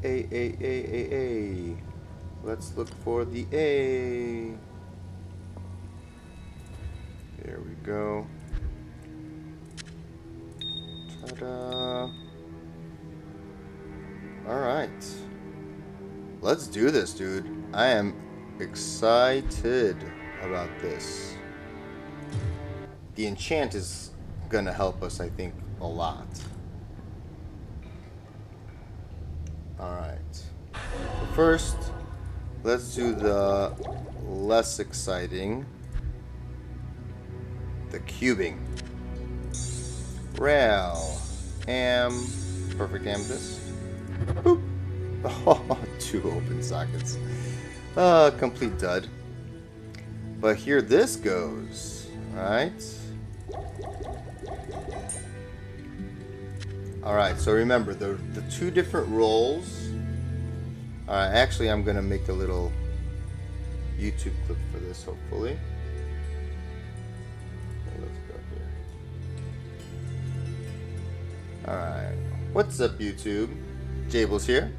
A. Let's look for the A. There we go. Ta-da. Alright. Let's do this, dude. I am excited about this. The enchant is gonna help us, I think, a lot. Alright. First, let's do the less exciting. The cubing. Rail. Perfect amethyst. Boop. Oh, 2 open sockets. Complete dud. But here this goes. Alright. Alright, so remember the 2 different rolls. Alright, actually I'm gonna make a little YouTube clip for this, hopefully. Okay, let's go here. Alright. What's up, YouTube? Jables here.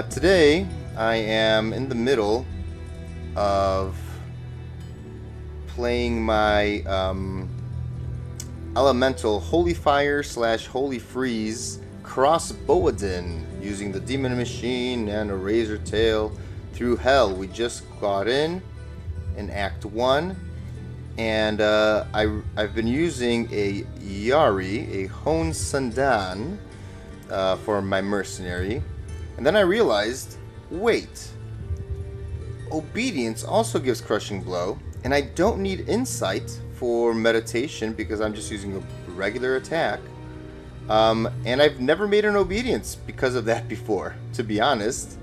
Today I am in the middle of playing my elemental Holy Fire / Holy Freeze Crossbowden using the Demon Machine and a Razor Tail through Hell. We just got in Act 1, and I've been using a Yari, a Hone Sandan, for my mercenary, and then I realized, wait, Obedience also gives Crushing Blow, and I don't need Insight for meditation because I'm just using a regular attack. And I've never made an Obedience because of that before, to be honest.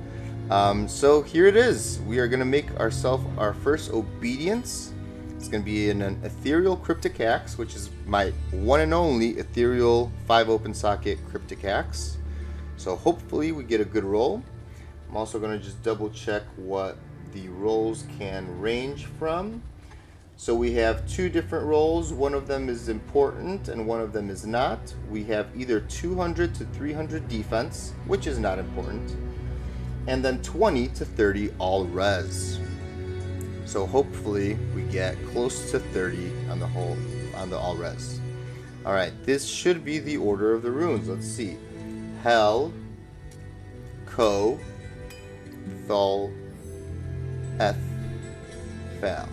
So here it is. We are going to make ourselves our first Obedience. It's going to be in an Ethereal Cryptic Axe, which is my one and only Ethereal 5 open socket Cryptic Axe. So hopefully we get a good roll. I'm also going to just double check what the rolls can range from. So we have 2 different rolls. One of them is important and one of them is not. We have either 200 to 300 defense, which is not important, and then 20 to 30 all res. So hopefully we get close to 30 on the all res. All right, this should be the order of the runes. Let's see. Hell, Co, Thal, Eth, Fal.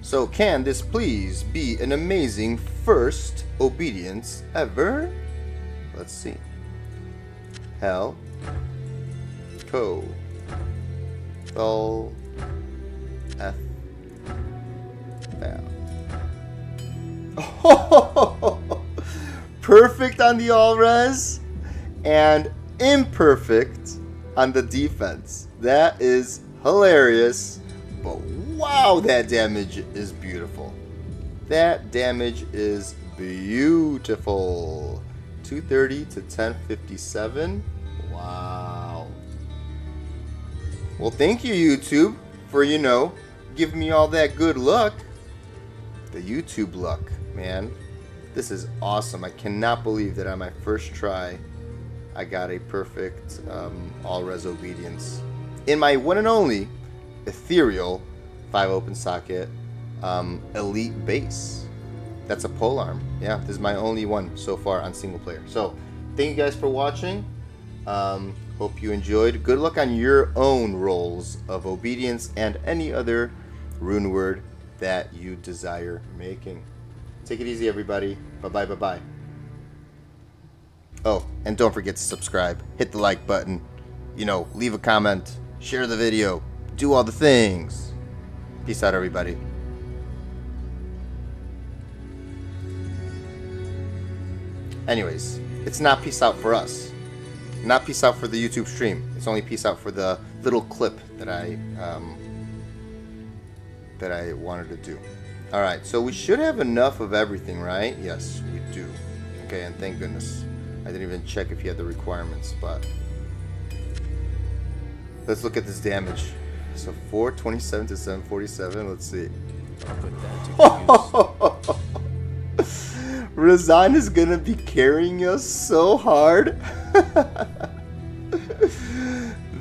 So can this please be an amazing first Obedience ever? Let's see. Hell, Co, Thal, Eth, Fal. Oh, perfect on the all res and imperfect on the defense. That is hilarious, but wow, that damage is beautiful. That damage is beautiful. 230 to 1057. Wow. Well, thank you, YouTube, for, you know, giving me all that good luck. The YouTube luck, man. This is awesome. I cannot believe that on my first try, I got a perfect all-res obedience. In my one and only ethereal 5 open socket elite base. That's a polearm. Yeah, this is my only one so far on single player. So, thank you guys for watching. Hope you enjoyed. Good luck on your own rolls of obedience and any other rune word that you desire making. Take it easy, everybody. Bye-bye, bye-bye. Oh, and don't forget to subscribe. Hit the like button. You know, leave a comment. Share the video. Do all the things. Peace out, everybody. Anyways, it's not peace out for us. Not peace out for the YouTube stream. It's only peace out for the little clip that I wanted to do. Alright, so we should have enough of everything, right? Yes, we do. Okay, and thank goodness. I didn't even check if he had the requirements, but let's look at this damage. So 427 to 747, let's see. Razan is gonna be carrying us so hard.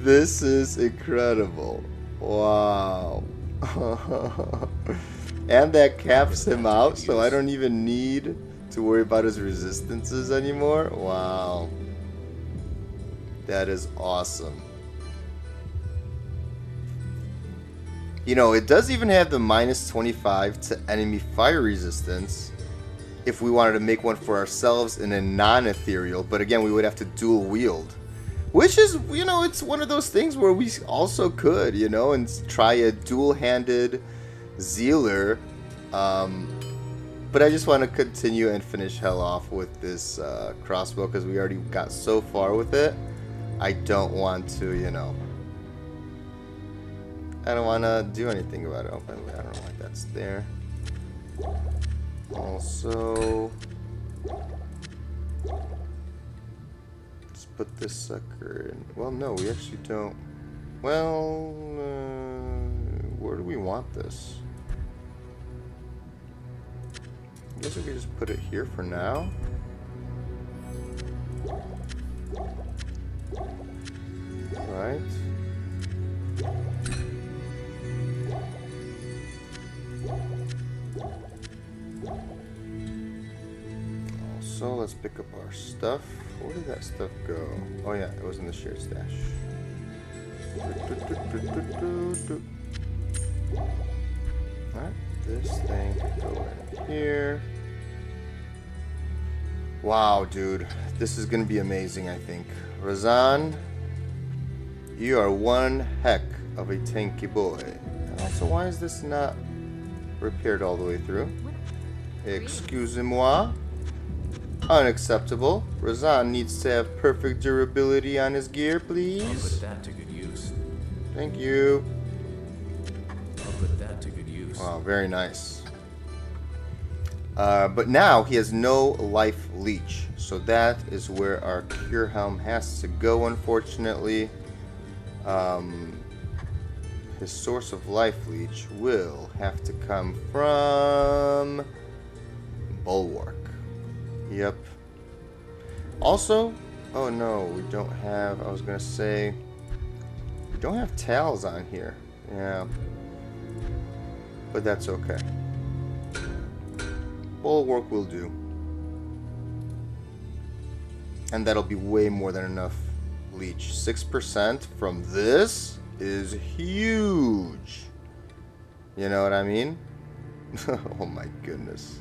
This is incredible. Wow. And that caps him out, so I don't even need to worry about his resistances anymore. Wow. That is awesome. You know, it does even have the minus 25 to enemy fire resistance if we wanted to make one for ourselves in a non-ethereal, but again, we would have to dual wield. Which is, you know, it's one of those things where we also could, you know, and try a dual-handed Zealer. But I just want to continue and finish hell off with this crossbow because we already got so far with it. I don't want to, you know, I don't want to do anything about it. Oh, by the way, I don't know why that's there. Also, let's put this sucker in. Well, no, we actually don't. Well, where do we want this? I guess we could just put it here for now. Right. Also, let's pick up our stuff. Where did that stuff go? Oh yeah, it was in the shared stash. Alright, this thing could go in here. Wow, dude. This is gonna be amazing, I think. Razan, you are one heck of a tanky boy. And also, why is this not repaired all the way through? Excusez-moi. Unacceptable. Razan needs to have perfect durability on his gear, please. I'll put that to good use. Thank you. I'll put that to good use. Wow, very nice. But now he has no life leech, so that is where our cure helm has to go, unfortunately. His source of life leech will have to come from Bulwark. Yep. Also, oh no, we don't have, I was gonna say, we don't have towels on here. Yeah. But that's okay. Bulwark will do. And that'll be way more than enough leech. 6% from this is huge. You know what I mean? Oh my goodness.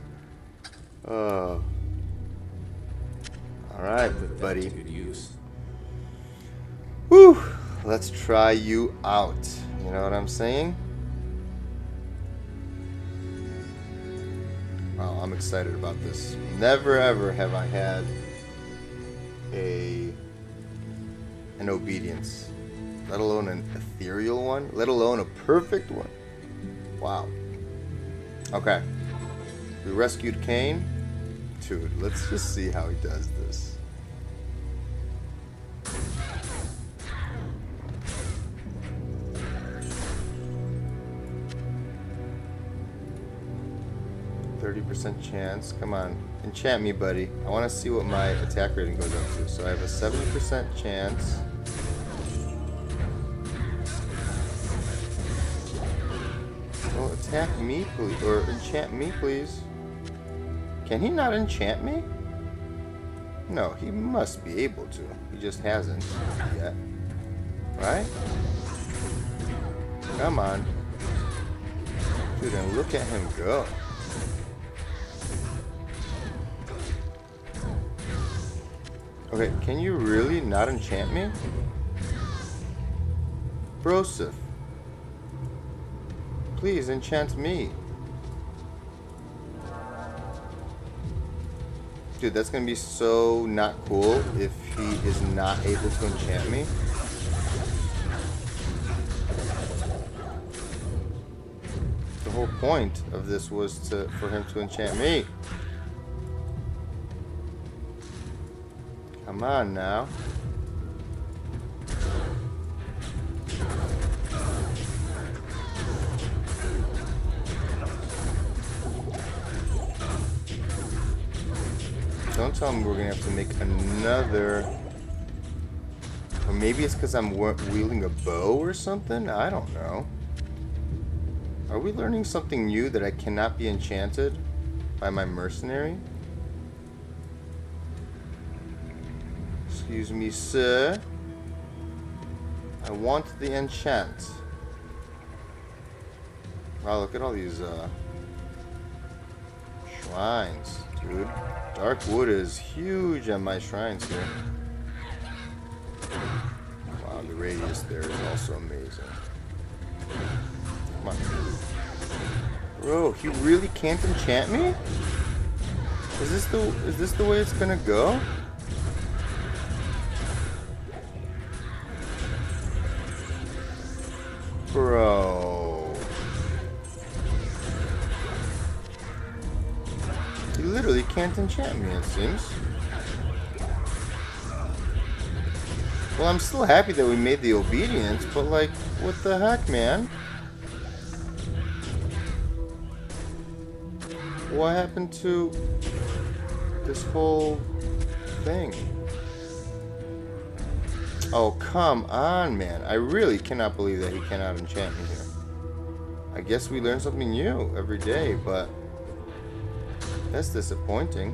Alright, buddy. Whew. Let's try you out. You know what I'm saying? Wow, I'm excited about this. Never ever have I had an obedience. Let alone an ethereal one. Let alone a perfect one. Wow. Okay. We rescued Cain. Dude, let's just see how he does this. %30 chance. Come on. Enchant me, buddy. I want to see what my attack rating goes up to. So I have a 70% chance. Well, attack me, please. Or enchant me, please. Can he not enchant me? No, he must be able to. He just hasn't yet. Right? Come on. Dude, and look at him go. Okay, can you really not enchant me? Broseph. Please enchant me. Dude, that's gonna be so not cool if he is not able to enchant me. The whole point of this was for him to enchant me. Come on now. Don't tell me we're gonna have to make another. Or maybe it's because I'm wielding a bow or something? I don't know. Are we learning something new that I cannot be enchanted by my mercenary? Excuse me, sir. I want the enchant. Wow, look at all these shrines, dude. Dark wood is huge on my shrines here. Wow, the radius there is also amazing. Come on. Bro, he really can't enchant me? Is this the way it's gonna go? Bro. He literally can't enchant me, it seems. Well, I'm still happy that we made the obedience, but like, what the heck, man? What happened to this whole thing? Oh, come on, man. I really cannot believe that he cannot enchant me here. I guess we learn something new every day, but that's disappointing.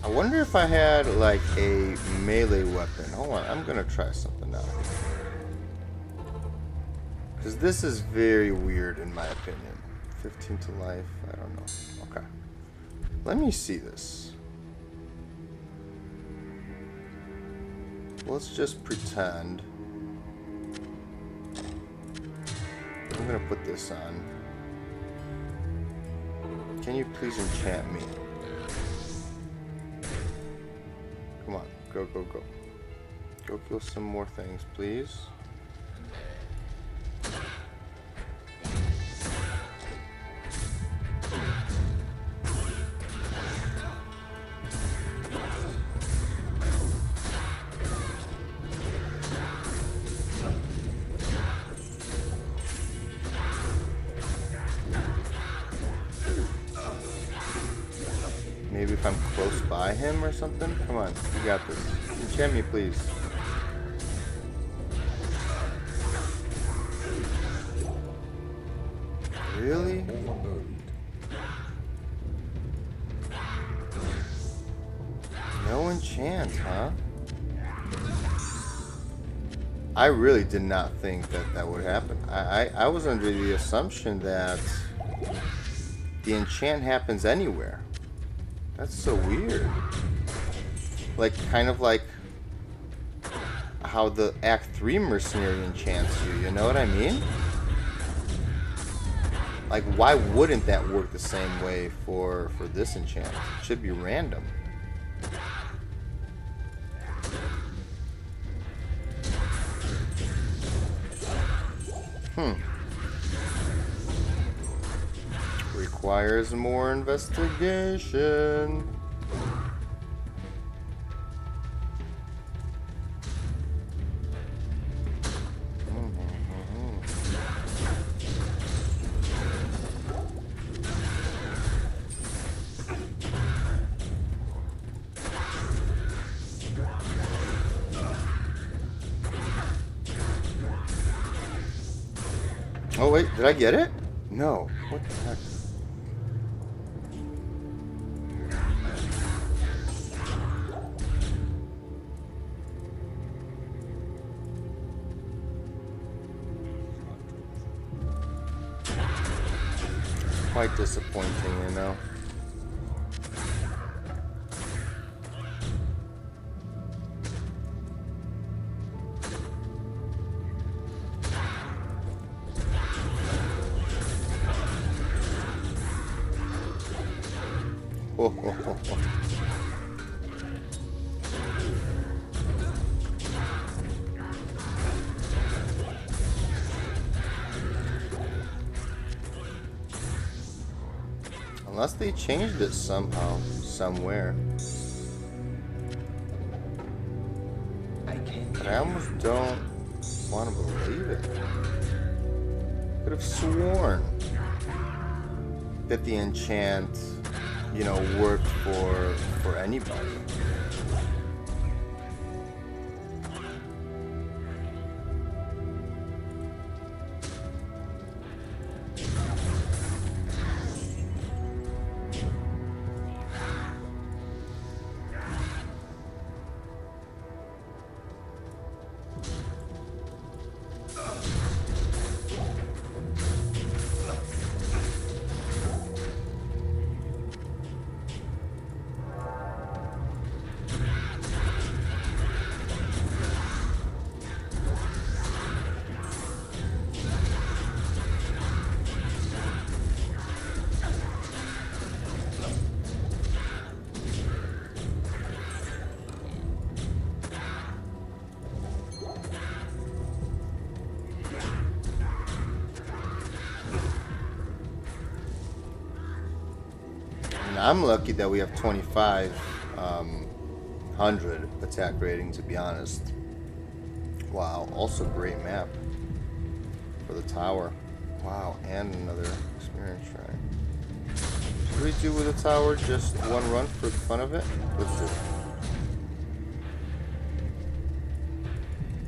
I wonder if I had like a melee weapon. Hold on, I'm gonna try something out. Because this is very weird in my opinion. 15 to life, I don't know. Okay. Let me see this. Let's just pretend. I'm gonna put this on. Can you please enchant me? Come on, go, go, go. Go kill some more things, please. Maybe if I'm close by him or something? Come on, you got this. Enchant me, please. Really? No enchant, huh? I really did not think that that would happen. I was under the assumption that the enchant happens anywhere. That's so weird. Like, kind of like how the Act 3 mercenary enchants you, you know what I mean? Like, why wouldn't that work the same way for this enchant? It should be random. Requires more investigation. Oh wait, did I get it? No. What the heck? Quite disappointing, you know. Oh, oh, oh, oh. Unless they changed it somehow, somewhere. But I almost don't want to believe it. Could have sworn that the enchant, you know, worked for anybody. I'm lucky that we have 2,500 attack rating, to be honest. Wow, also great map for the tower. Wow, and another experience shrine. Should we do with the tower just one run for the fun of it? Let's do it.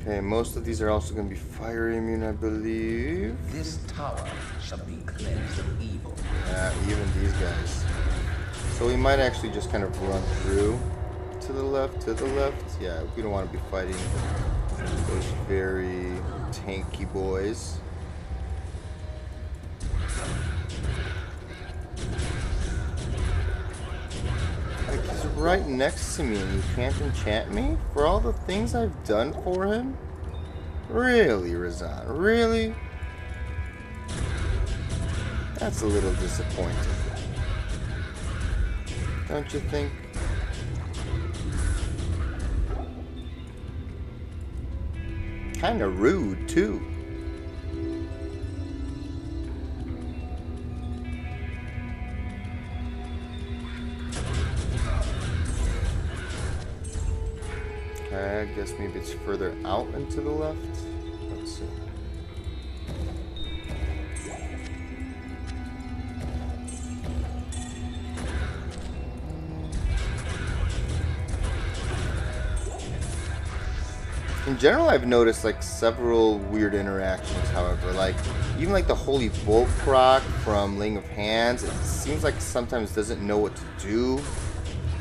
Okay, most of these are also going to be fire immune, I believe. This tower shall be cleansed of evil. Yeah, even these guys. So we might actually just kind of run through to the left, Yeah, we don't want to be fighting those very tanky boys. Like, he's right next to me and you can't enchant me? For all the things I've done for him? Really, Razan? Really? That's a little disappointing. Don't you think? Kinda rude, too. Okay, I guess maybe it's further out and to the left. Let's see. In general, I've noticed like several weird interactions, however, like even like the Holy Bolt proc from Laying of Hands, it seems like sometimes doesn't know what to do.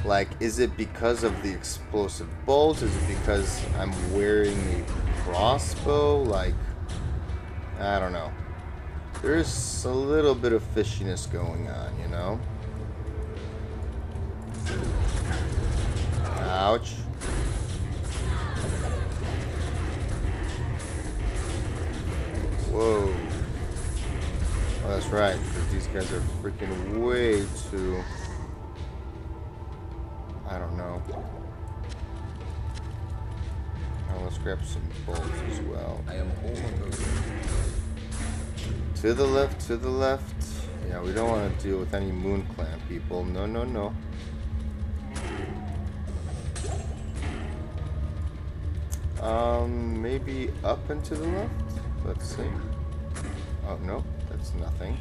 Like, is it because of the explosive bolts? Is it because I'm wearing crossbow, like, I don't know. There's a little bit of fishiness going on, you know? Ouch. Whoa. Oh, that's right, because these guys are freaking way too... I don't know. Oh, let's grab some bolts as well. I am overburdened. To the left, to the left. Yeah, we don't want to deal with any Moon Clan people. No, no, no. Maybe up and to the left? Let's see. Oh, no, that's nothing.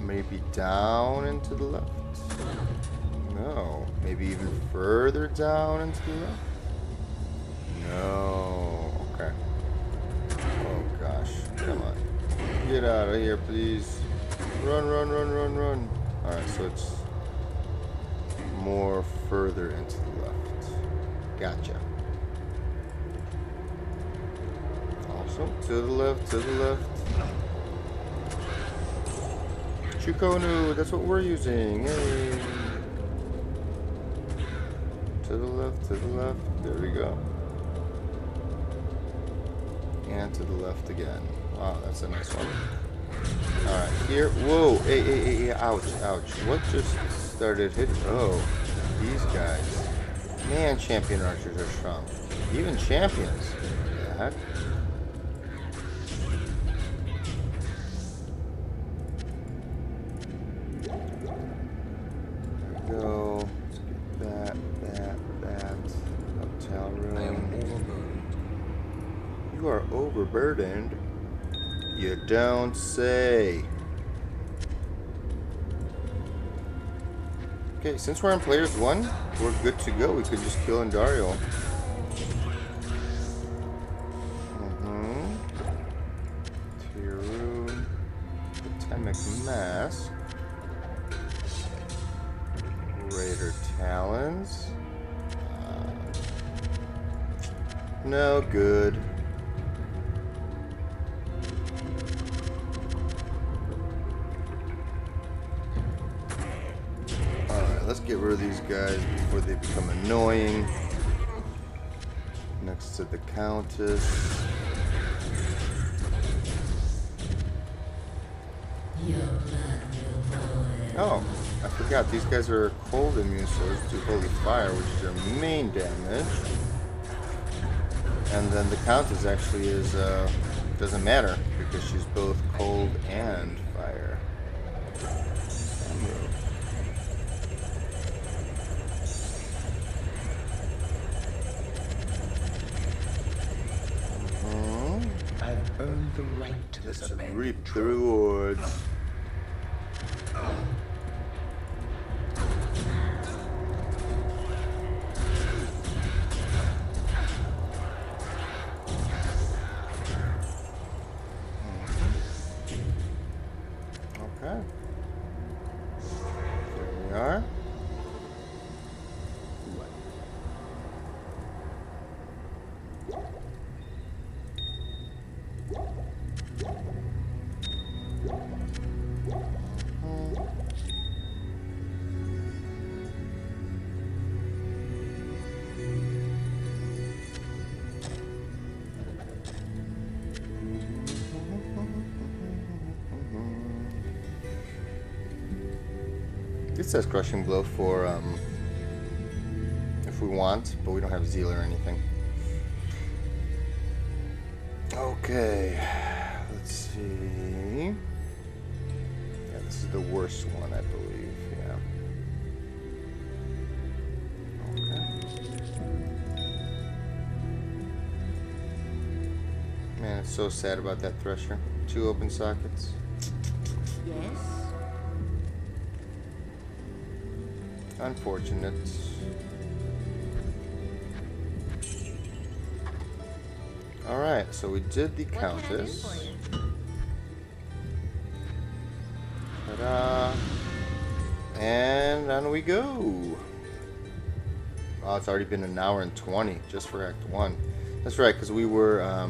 Maybe down and to the left? No. Maybe even further down and to the left? No. Okay. Oh, gosh. Come on. Get out of here, please. Run, run, run, run, run. Alright, so it's more further into the left. Gotcha. Also, to the left, to the left. Chukonu, that's what we're using. Yay. To the left, to the left. There we go. And to the left again. Wow, that's a nice one. Alright, here. Whoa. Hey, hey, hey, hey. Ouch, ouch. What just started hitting? Oh, these guys. Man, champion archers are strong. Even champions. What the heck? There we go. Let's get that. Hotel room. I am overburdened. You are overburdened. You don't say. Okay, since we're in Players 1, we're good to go. We could just kill Andario. Tiru. Totemic Mask. Raider Talons. No good. Let's get rid of these guys before they become annoying. Next to the Countess. Oh, I forgot. These guys are cold immune, so let's do Holy Fire, which is their main damage. And then the Countess actually is, doesn't matter, because she's both cold and fire. I've earned the right to this event. Reap the rewards. Okay. Here we are. It says Crushing Blow for if we want, but we don't have Zeal or anything. Okay, let's see. Yeah, this is the worst one, I believe. Yeah. Okay. Man, it's so sad about that Thresher. 2 open sockets. Yes? Unfortunate. Alright, so we did the Countess. What can I do for you? Ta-da! And on we go! Oh, it's already been an hour and 20 just for Act 1. That's right, because we were,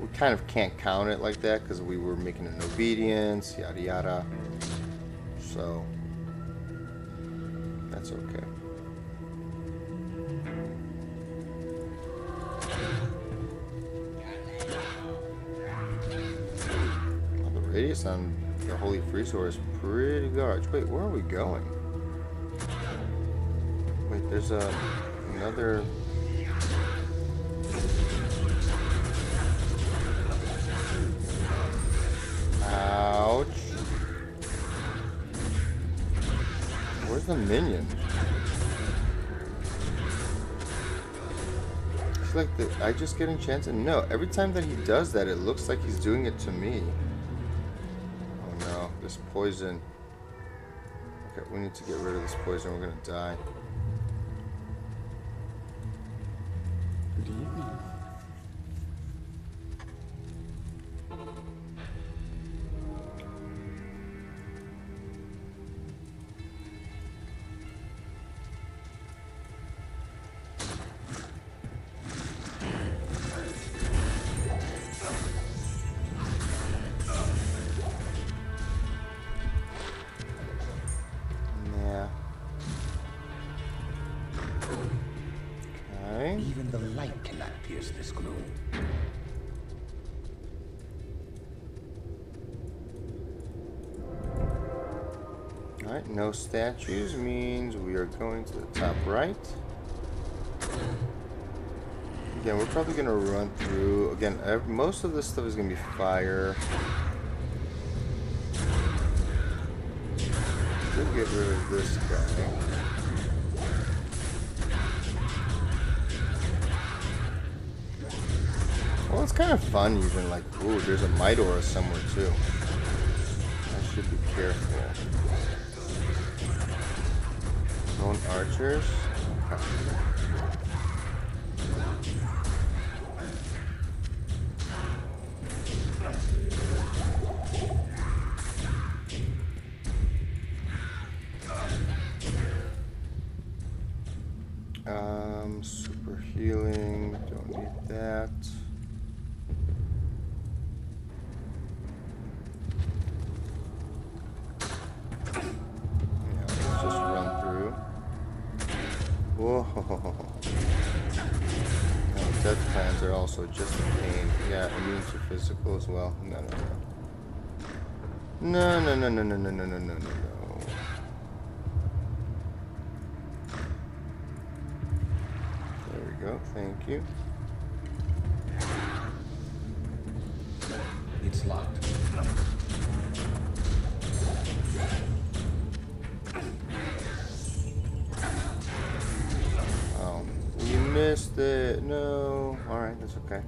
we kind of can't count it like that because we were making an obedience, yada yada. So, that's okay. Well, the radius on the Holy Freezer is pretty large. Wait, where are we going? Wait, there's another... Ouch. Where's the minion? It's like I just get enchanted. No, every time that he does that, it looks like he's doing it to me. Oh no, this poison. Okay, we need to get rid of this poison. We're gonna die. Good evening. Yeah. Okay. Even the light cannot pierce this gloom. Alright, no statues means we are going to the top right. Again, we're probably going to run through. Again, most of this stuff is going to be fire. Should get rid of this guy. Well, it's kind of fun even, like, ooh, there's a Might Aura somewhere too. I should be careful. Lone archers. Okay. Super healing, don't need that. Yeah, let's just run through. Whoa. No, death plans are also just a pain. Yeah, immune to physical as well. No, no, no. No, no, no, no, no, no, no, no, no, no. Go, thank you. It's locked. Oh, you missed it. No. Alright, that's okay.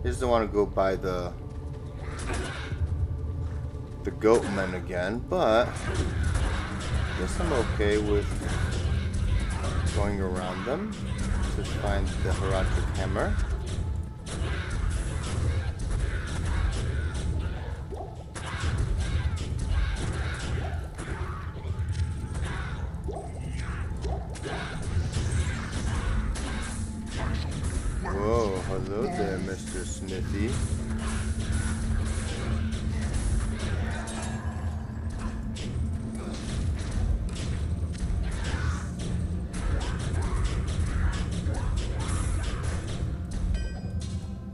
I just don't want to go by the goat men again, but I guess I'm okay with going around them. To find the Heraldic Hammer. Whoa, hello there, Mr. Smithy.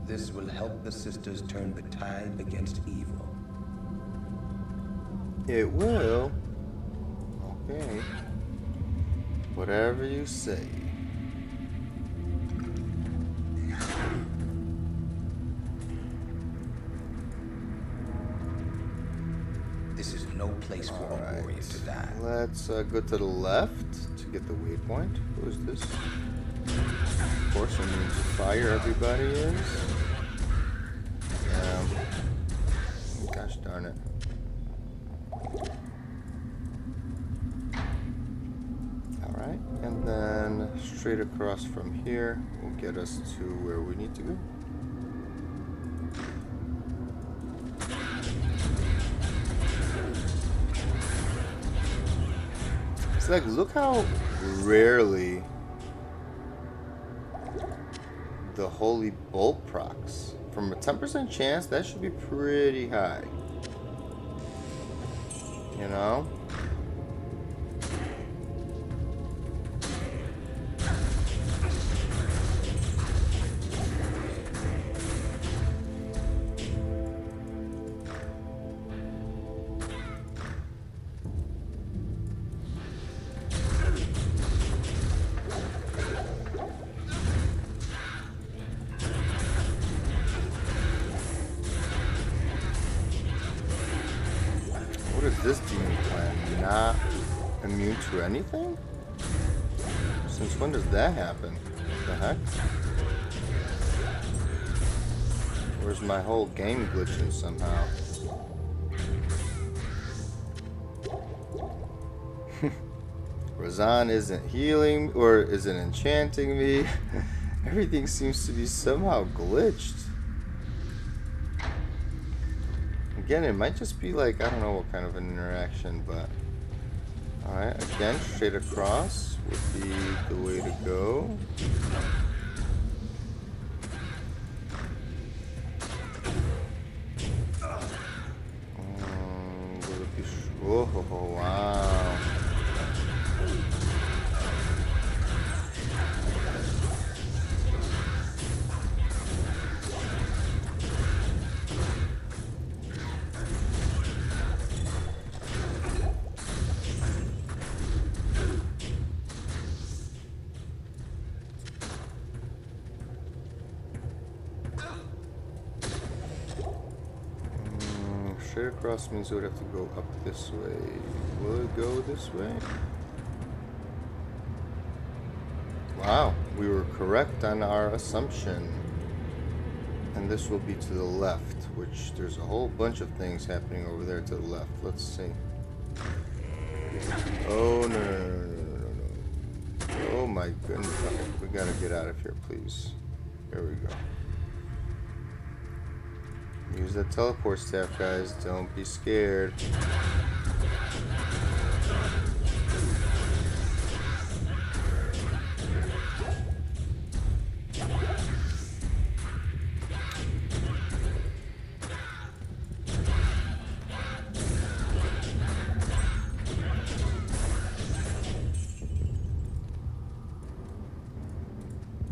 This will help the sisters turn the tide against evil. It will. Okay. Whatever you say. This is no place for a warrior to die. Let's go to the left to get the waypoint. Who is this? Of course, it means fire. Everybody is. Gosh darn it. Alright, and then straight across from here will get us to where we need to go. It's like, look how rarely the Holy Bolt procs. From a 10% chance, that should be pretty high. You know? What is this demon plant? Not immune to anything? Since when does that happen? What the heck? Where's my whole game glitching somehow? Razan isn't healing or isn't enchanting me. Everything seems to be somehow glitched. Again, it might just be like, I don't know what kind of an interaction, but... Alright, again, straight across would be the way to go. Will it be... Oh, wow. Straight across means we would have to go up this way. Will it go this way? Wow, we were correct on our assumption. And this will be to the left, which there's a whole bunch of things happening over there to the left. Let's see. Oh, no. Oh my goodness. Okay, we gotta get out of here, please. There we go. Use that teleport staff, guys. Don't be scared.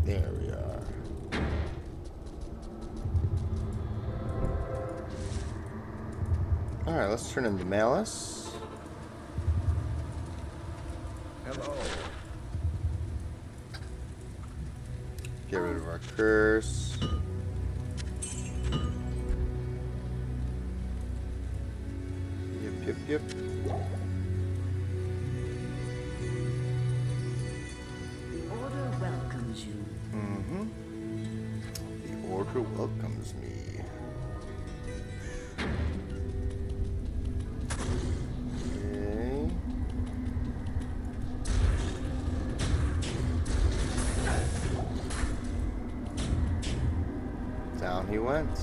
There we are. Alright, let's turn into Malice. Hello. Get rid of our curse. Yep. The Order welcomes you. The Order welcomes me. Down he went.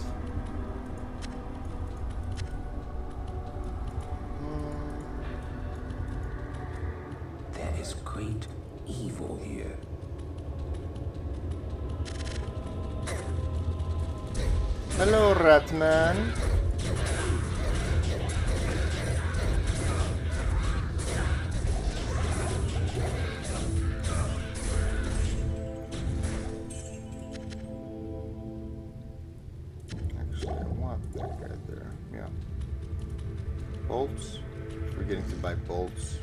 There is great evil here. Hello, Ratman. Bolts. Forgetting to buy bolts.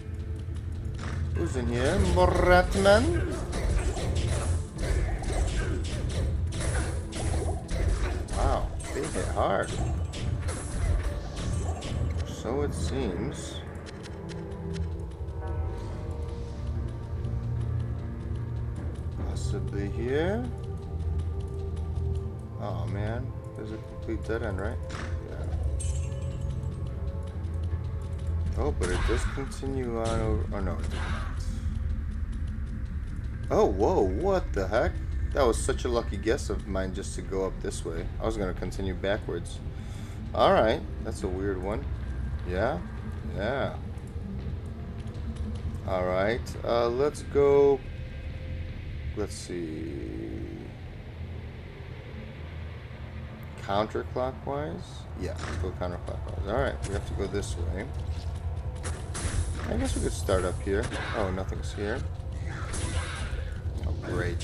Who's in here? Moratman? Wow, they hit hard. So it seems. Possibly here. Oh man, there's a complete dead end, right? Oh, but it does continue on over... Oh, no, it did not. Oh, whoa, what the heck? That was such a lucky guess of mine just to go up this way. I was going to continue backwards. Alright, that's a weird one. Yeah? Yeah. Alright, let's go... Let's see... counterclockwise? Yeah, let's go counterclockwise. Alright, we have to go this way. I guess we could start up here. Oh, nothing's here. Oh, great.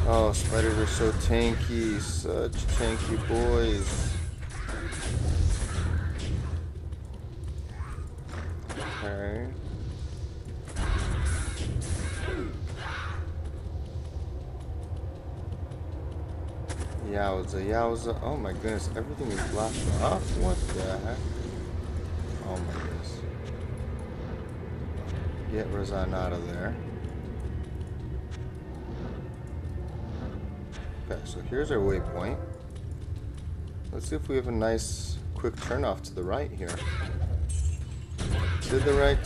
Oh, spiders are so tanky. Such tanky boys. Okay. Yowza, yowza. Oh my goodness, everything is blocked off. What the heck? Oh my goodness. Get Razan out of there. Okay, so here's our waypoint. Let's see if we have a nice quick turn off to the right here. To the right,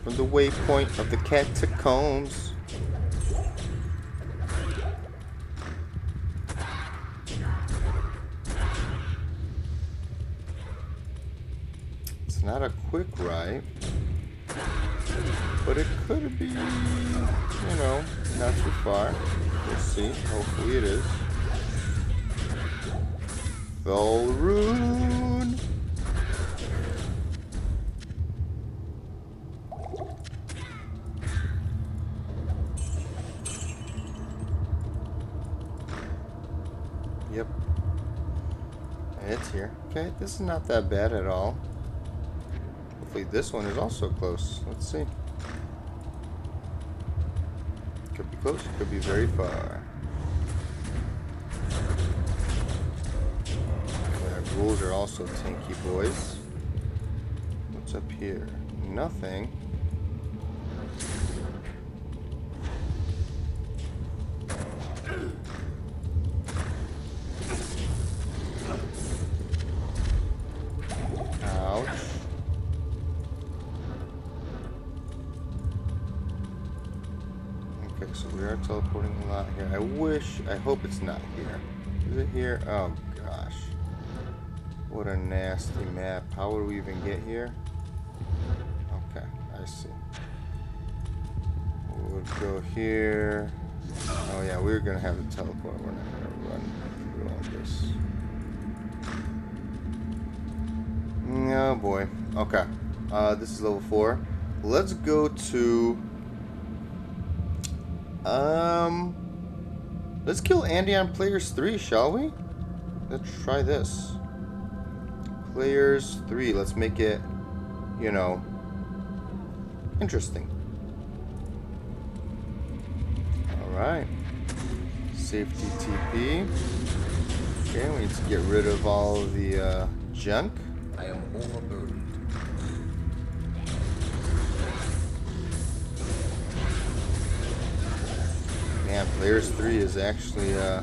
from the waypoint of the catacombs. It's not a quick right, but it could be, you know, not too far. We'll see. Hopefully it is. Tholrune. Yep. It's here. Okay, this is not that bad at all. Hopefully this one is also close. Let's see. Could be close, could be very far. Our ghouls are also tanky boys. What's up here? Nothing. Ouch. Okay, so we are teleporting a lot here. I hope it's not here. Is it here? Oh gosh. What a nasty map. How would we even get here? Okay, I see. We would go here. Oh yeah, we were gonna have the teleport. We're not gonna run through all this. Oh boy. Okay. This is level 4. Let's go to let's kill Andy on Players 3, shall we? Let's try this. Players 3. Let's make it, you know, interesting. Alright. Safety TP. Okay, we need to get rid of all of the junk. I am overburdened. Man, Players 3 is actually I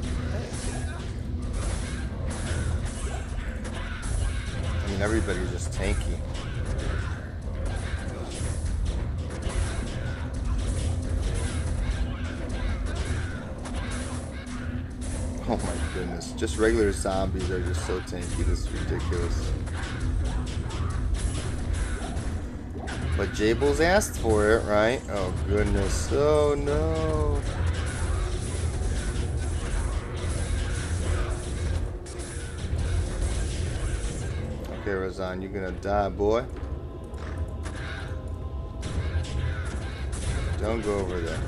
mean, everybody's just tanky. Oh my goodness. Just regular zombies are just so tanky. This is ridiculous. But Jables asked for it, right? Oh goodness. Oh no. Okay, Razan, you're gonna die, boy. Don't go over there.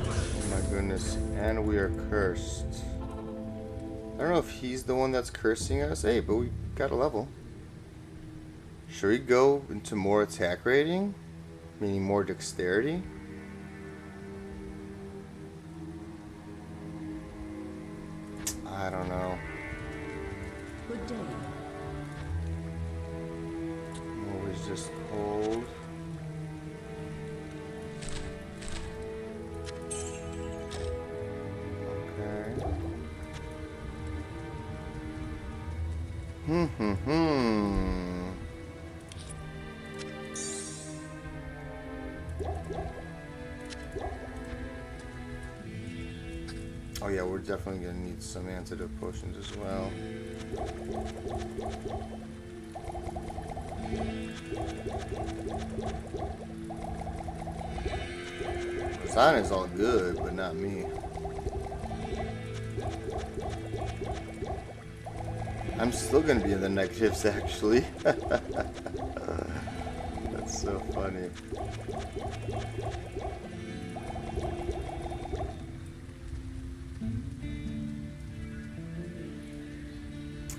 Oh my goodness. And we are cursed. I don't know if he's the one that's cursing us. Hey, but we got a level. Should we go into more attack rating? Meaning more dexterity? I don't know. Good day. Always just cold. Okay. Oh yeah, we're definitely gonna need some antidote potions as well. Sana's all good, but not me. I'm still gonna be in the negatives, actually. That's so funny.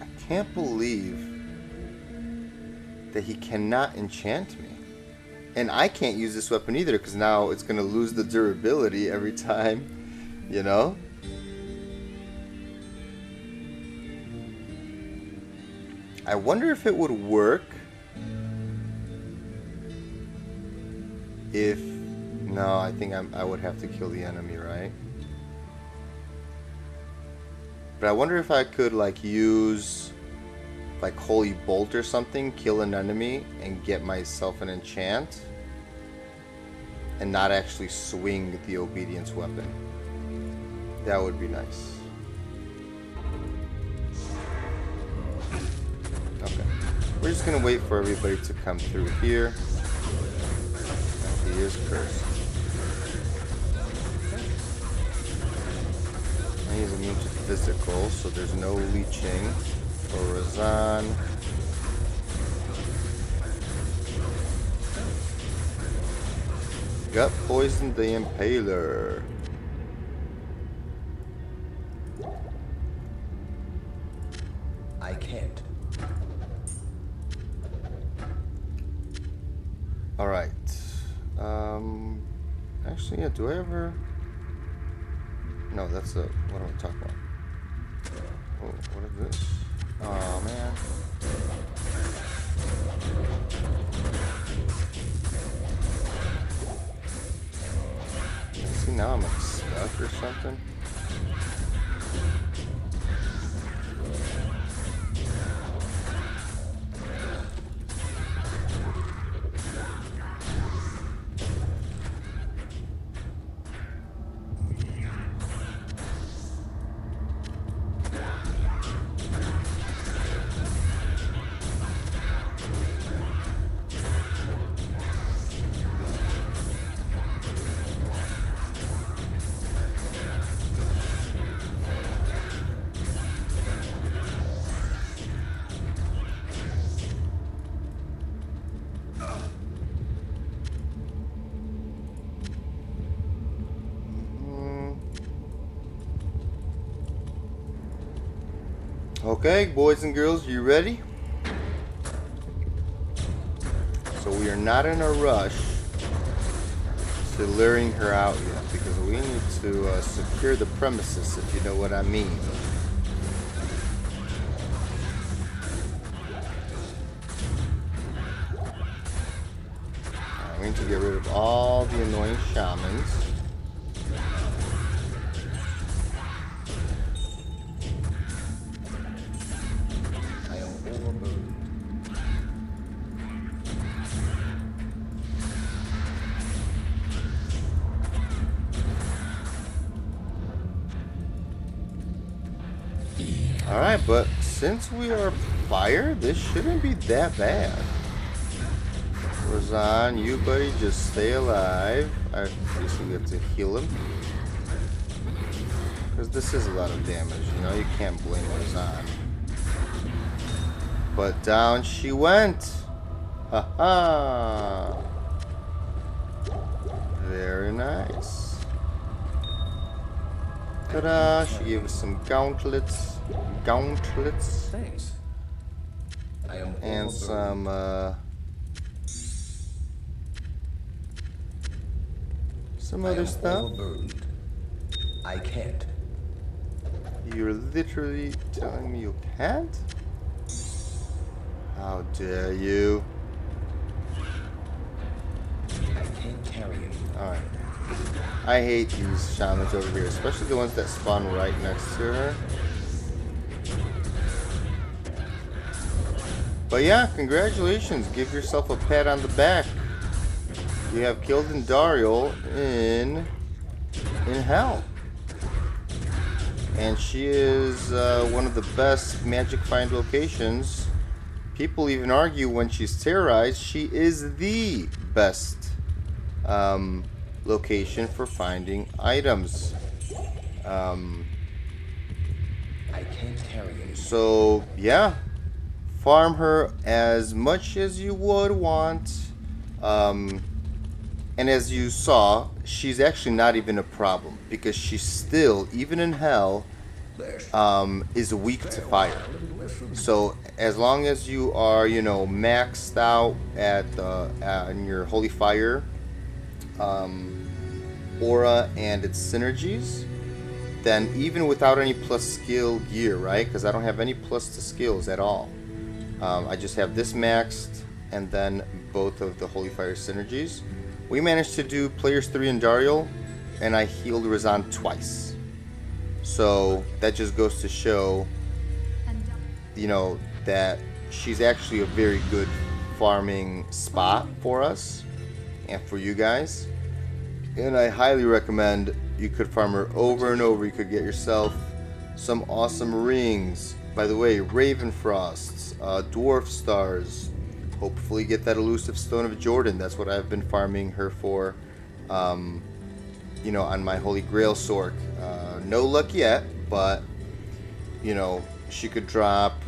I can't believe that he cannot enchant me. And I can't use this weapon either, because now it's gonna lose the durability every time, you know? I wonder if it would work if... No, I think I would have to kill the enemy, right? But I wonder if I could, like, use, like, Holy Bolt or something, kill an enemy, and get myself an enchant, and not actually swing the obedience weapon. That would be nice. Okay. We're just gonna wait for everybody to come through here. He is cursed. And he's immune to physical, so there's no leeching for Razan. Gut poisoned the Impaler. I can't. Alright. Actually, yeah, do I ever... No, that's a... What am I talking about? Oh, what is this? Oh, man. See, now I'm like stuck or something. Okay, boys and girls, you ready? So we are not in a rush to luring her out yet, because we need to secure the premises, if you know what I mean. We need to get rid of all the annoying shamans. Alright, but since we are fire, this shouldn't be that bad. Razan, you buddy, just stay alive. I guess we have to heal him. Because this is a lot of damage, you know, you can't blame Razan. But down she went! Ha-ha! Very nice. Ta-da! She gave us some gauntlets. Thanks. I am And some other stuff. Overburdened. I can't. You're literally telling me you can't? How dare you? I can't carry it. Alright. I hate these shamans over here, especially the ones that spawn right next to her. But yeah, congratulations. Give yourself a pat on the back. You have killed Indariel in hell. And she is one of the best magic find locations. People even argue when she's terrorized, she is the best location for finding items. I can't carry it. So yeah, farm her as much as you would want. And as you saw, she's actually not even a problem because she's still, even in hell, is weak to fire. So as long as you are, you know, maxed out at in your holy fire aura and its synergies, then even without any plus skill gear, right? Because I don't have any plus to skills at all. I just have this maxed and then both of the holy fire synergies. We managed to do players 3 and Daryl, and I healed Razan twice. So that just goes to show, you know, that she's actually a very good farming spot for us and for you guys. And I highly recommend you could farm her over and over. You could get yourself some awesome rings. By the way, Raven Frosts, Dwarf Stars. Hopefully get that elusive Stone of Jordan. That's what I've been farming her for, you know, on my Holy Grail Sork. No luck yet, but, you know, she could drop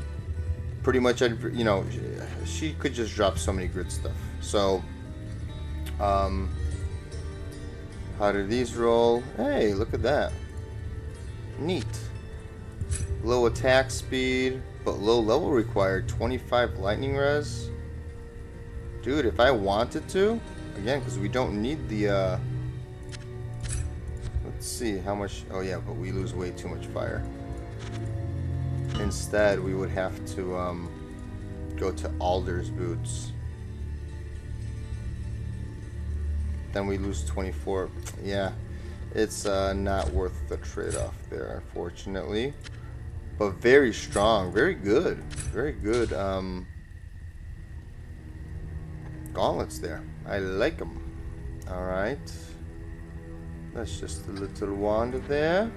pretty much, you know, she could just drop so many good stuff. So, how do these roll? Hey, look at that. Neat. Low attack speed, but low level required. 25 lightning res. Dude, if I wanted to, again, because we don't need the, let's see how much, oh yeah, but we lose way too much fire. Instead, we would have to go to Alder's Boots. Then we lose 24. Yeah, it's not worth the trade-off there, unfortunately. But very strong, very good, gauntlets there. I like them. All right, that's just a little wand there.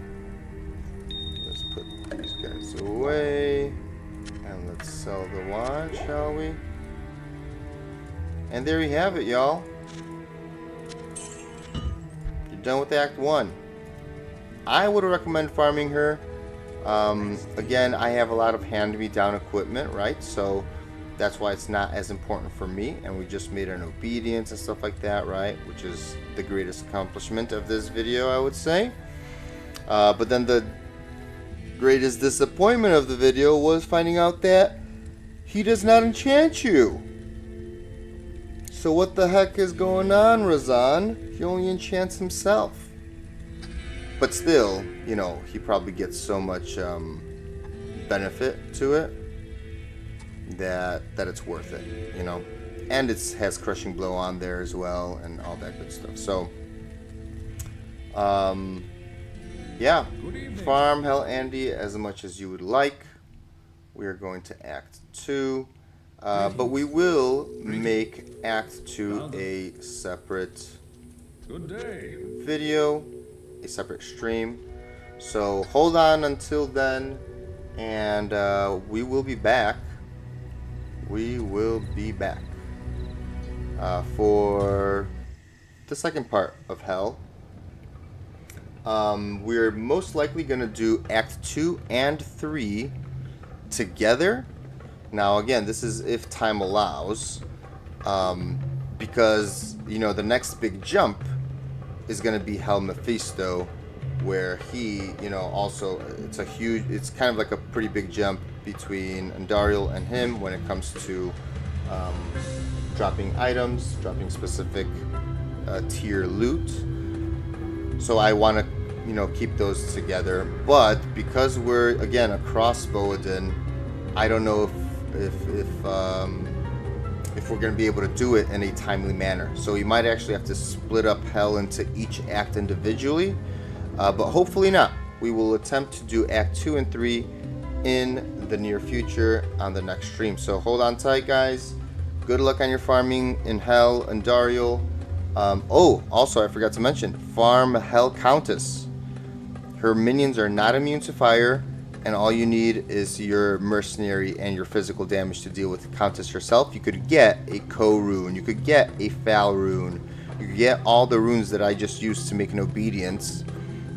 Let's put these guys away, and let's sell the wand, shall we? And there you have it, y'all. You're done with Act 1. I would recommend farming her. Again, I have a lot of hand-me-down equipment, right? So that's why it's not as important for me, and we just made an obedience and stuff like that, right? Which is the greatest accomplishment of this video, I would say. But then the greatest disappointment of the video was finding out that he does not enchant you. So what the heck is going on, Razan? He only enchants himself. But still, you know, he probably gets so much benefit to it that it's worth it, you know. And it has Crushing Blow on there as well and all that good stuff. So, yeah, farm Hell Andy as much as you would like. We are going to Act 2. But we will make Act 2 a separate video, a separate stream. So hold on until then, and we will be back. We will be back for the second part of Hell. We're most likely going to do Act 2 and 3 together. Now again, this is if time allows, because, you know, the next big jump is going to be Hell Mephisto, where he, you know, also, it's kind of like a pretty big jump between Andariel and him when it comes to dropping items, dropping specific tier loot. So I want to, you know, keep those together. But because we're, again, across Boadin, I don't know if we're going to be able to do it in a timely manner. So we might actually have to split up Hell into each act individually, but hopefully not. We will attempt to do Act 2 and 3 in the near future on the next stream. So hold on tight, guys. Good luck on your farming in Hell and Dariel. Oh, also I forgot to mention, farm Hell Countess. Her minions are not immune to fire, and all you need is your mercenary and your physical damage to deal with the Countess herself. You could get a Ko rune, you could get a Fal rune, You get all the runes that I just used to make an obedience,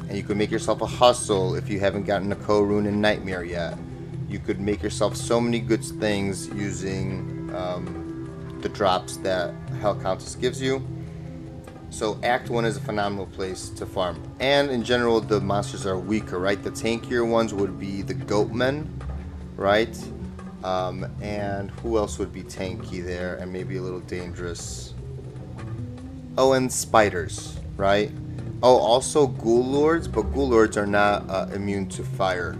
and you could make yourself a hustle if you haven't gotten a co-rune in Nightmare yet. You could make yourself so many good things using the drops that Hell Countess gives you. So Act 1 is a phenomenal place to farm. And in general, the monsters are weaker, right? The tankier ones would be the goatmen, right? And who else would be tanky there and maybe a little dangerous? Oh, and spiders, right? Oh, also ghoul lords, but ghoul lords are not immune to fire.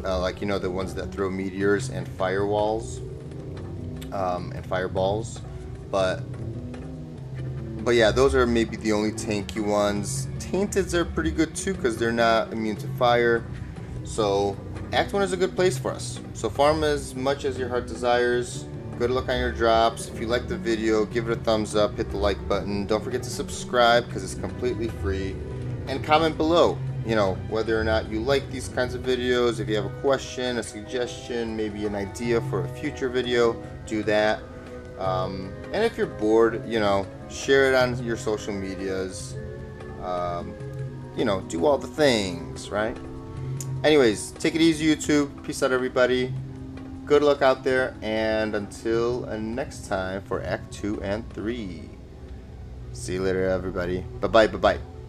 Like, you know, the ones that throw meteors and firewalls and fireballs. But yeah, those are maybe the only tanky ones. Tainteds are pretty good too because they're not immune to fire. So Act 1 is a good place for us. So farm as much as your heart desires. Good luck on your drops. If you like the video, give it a thumbs up, hit the like button. Don't forget to subscribe because it's completely free. And comment below, you know, whether or not you like these kinds of videos. If you have a question, a suggestion, maybe an idea for a future video, do that. And if you're bored, you know, share it on your social medias. You know, do all the things, right? Anyways, take it easy, YouTube. Peace out, everybody. Good luck out there, and until next time for Act 2 and 3. See you later, everybody. Bye-bye, bye-bye.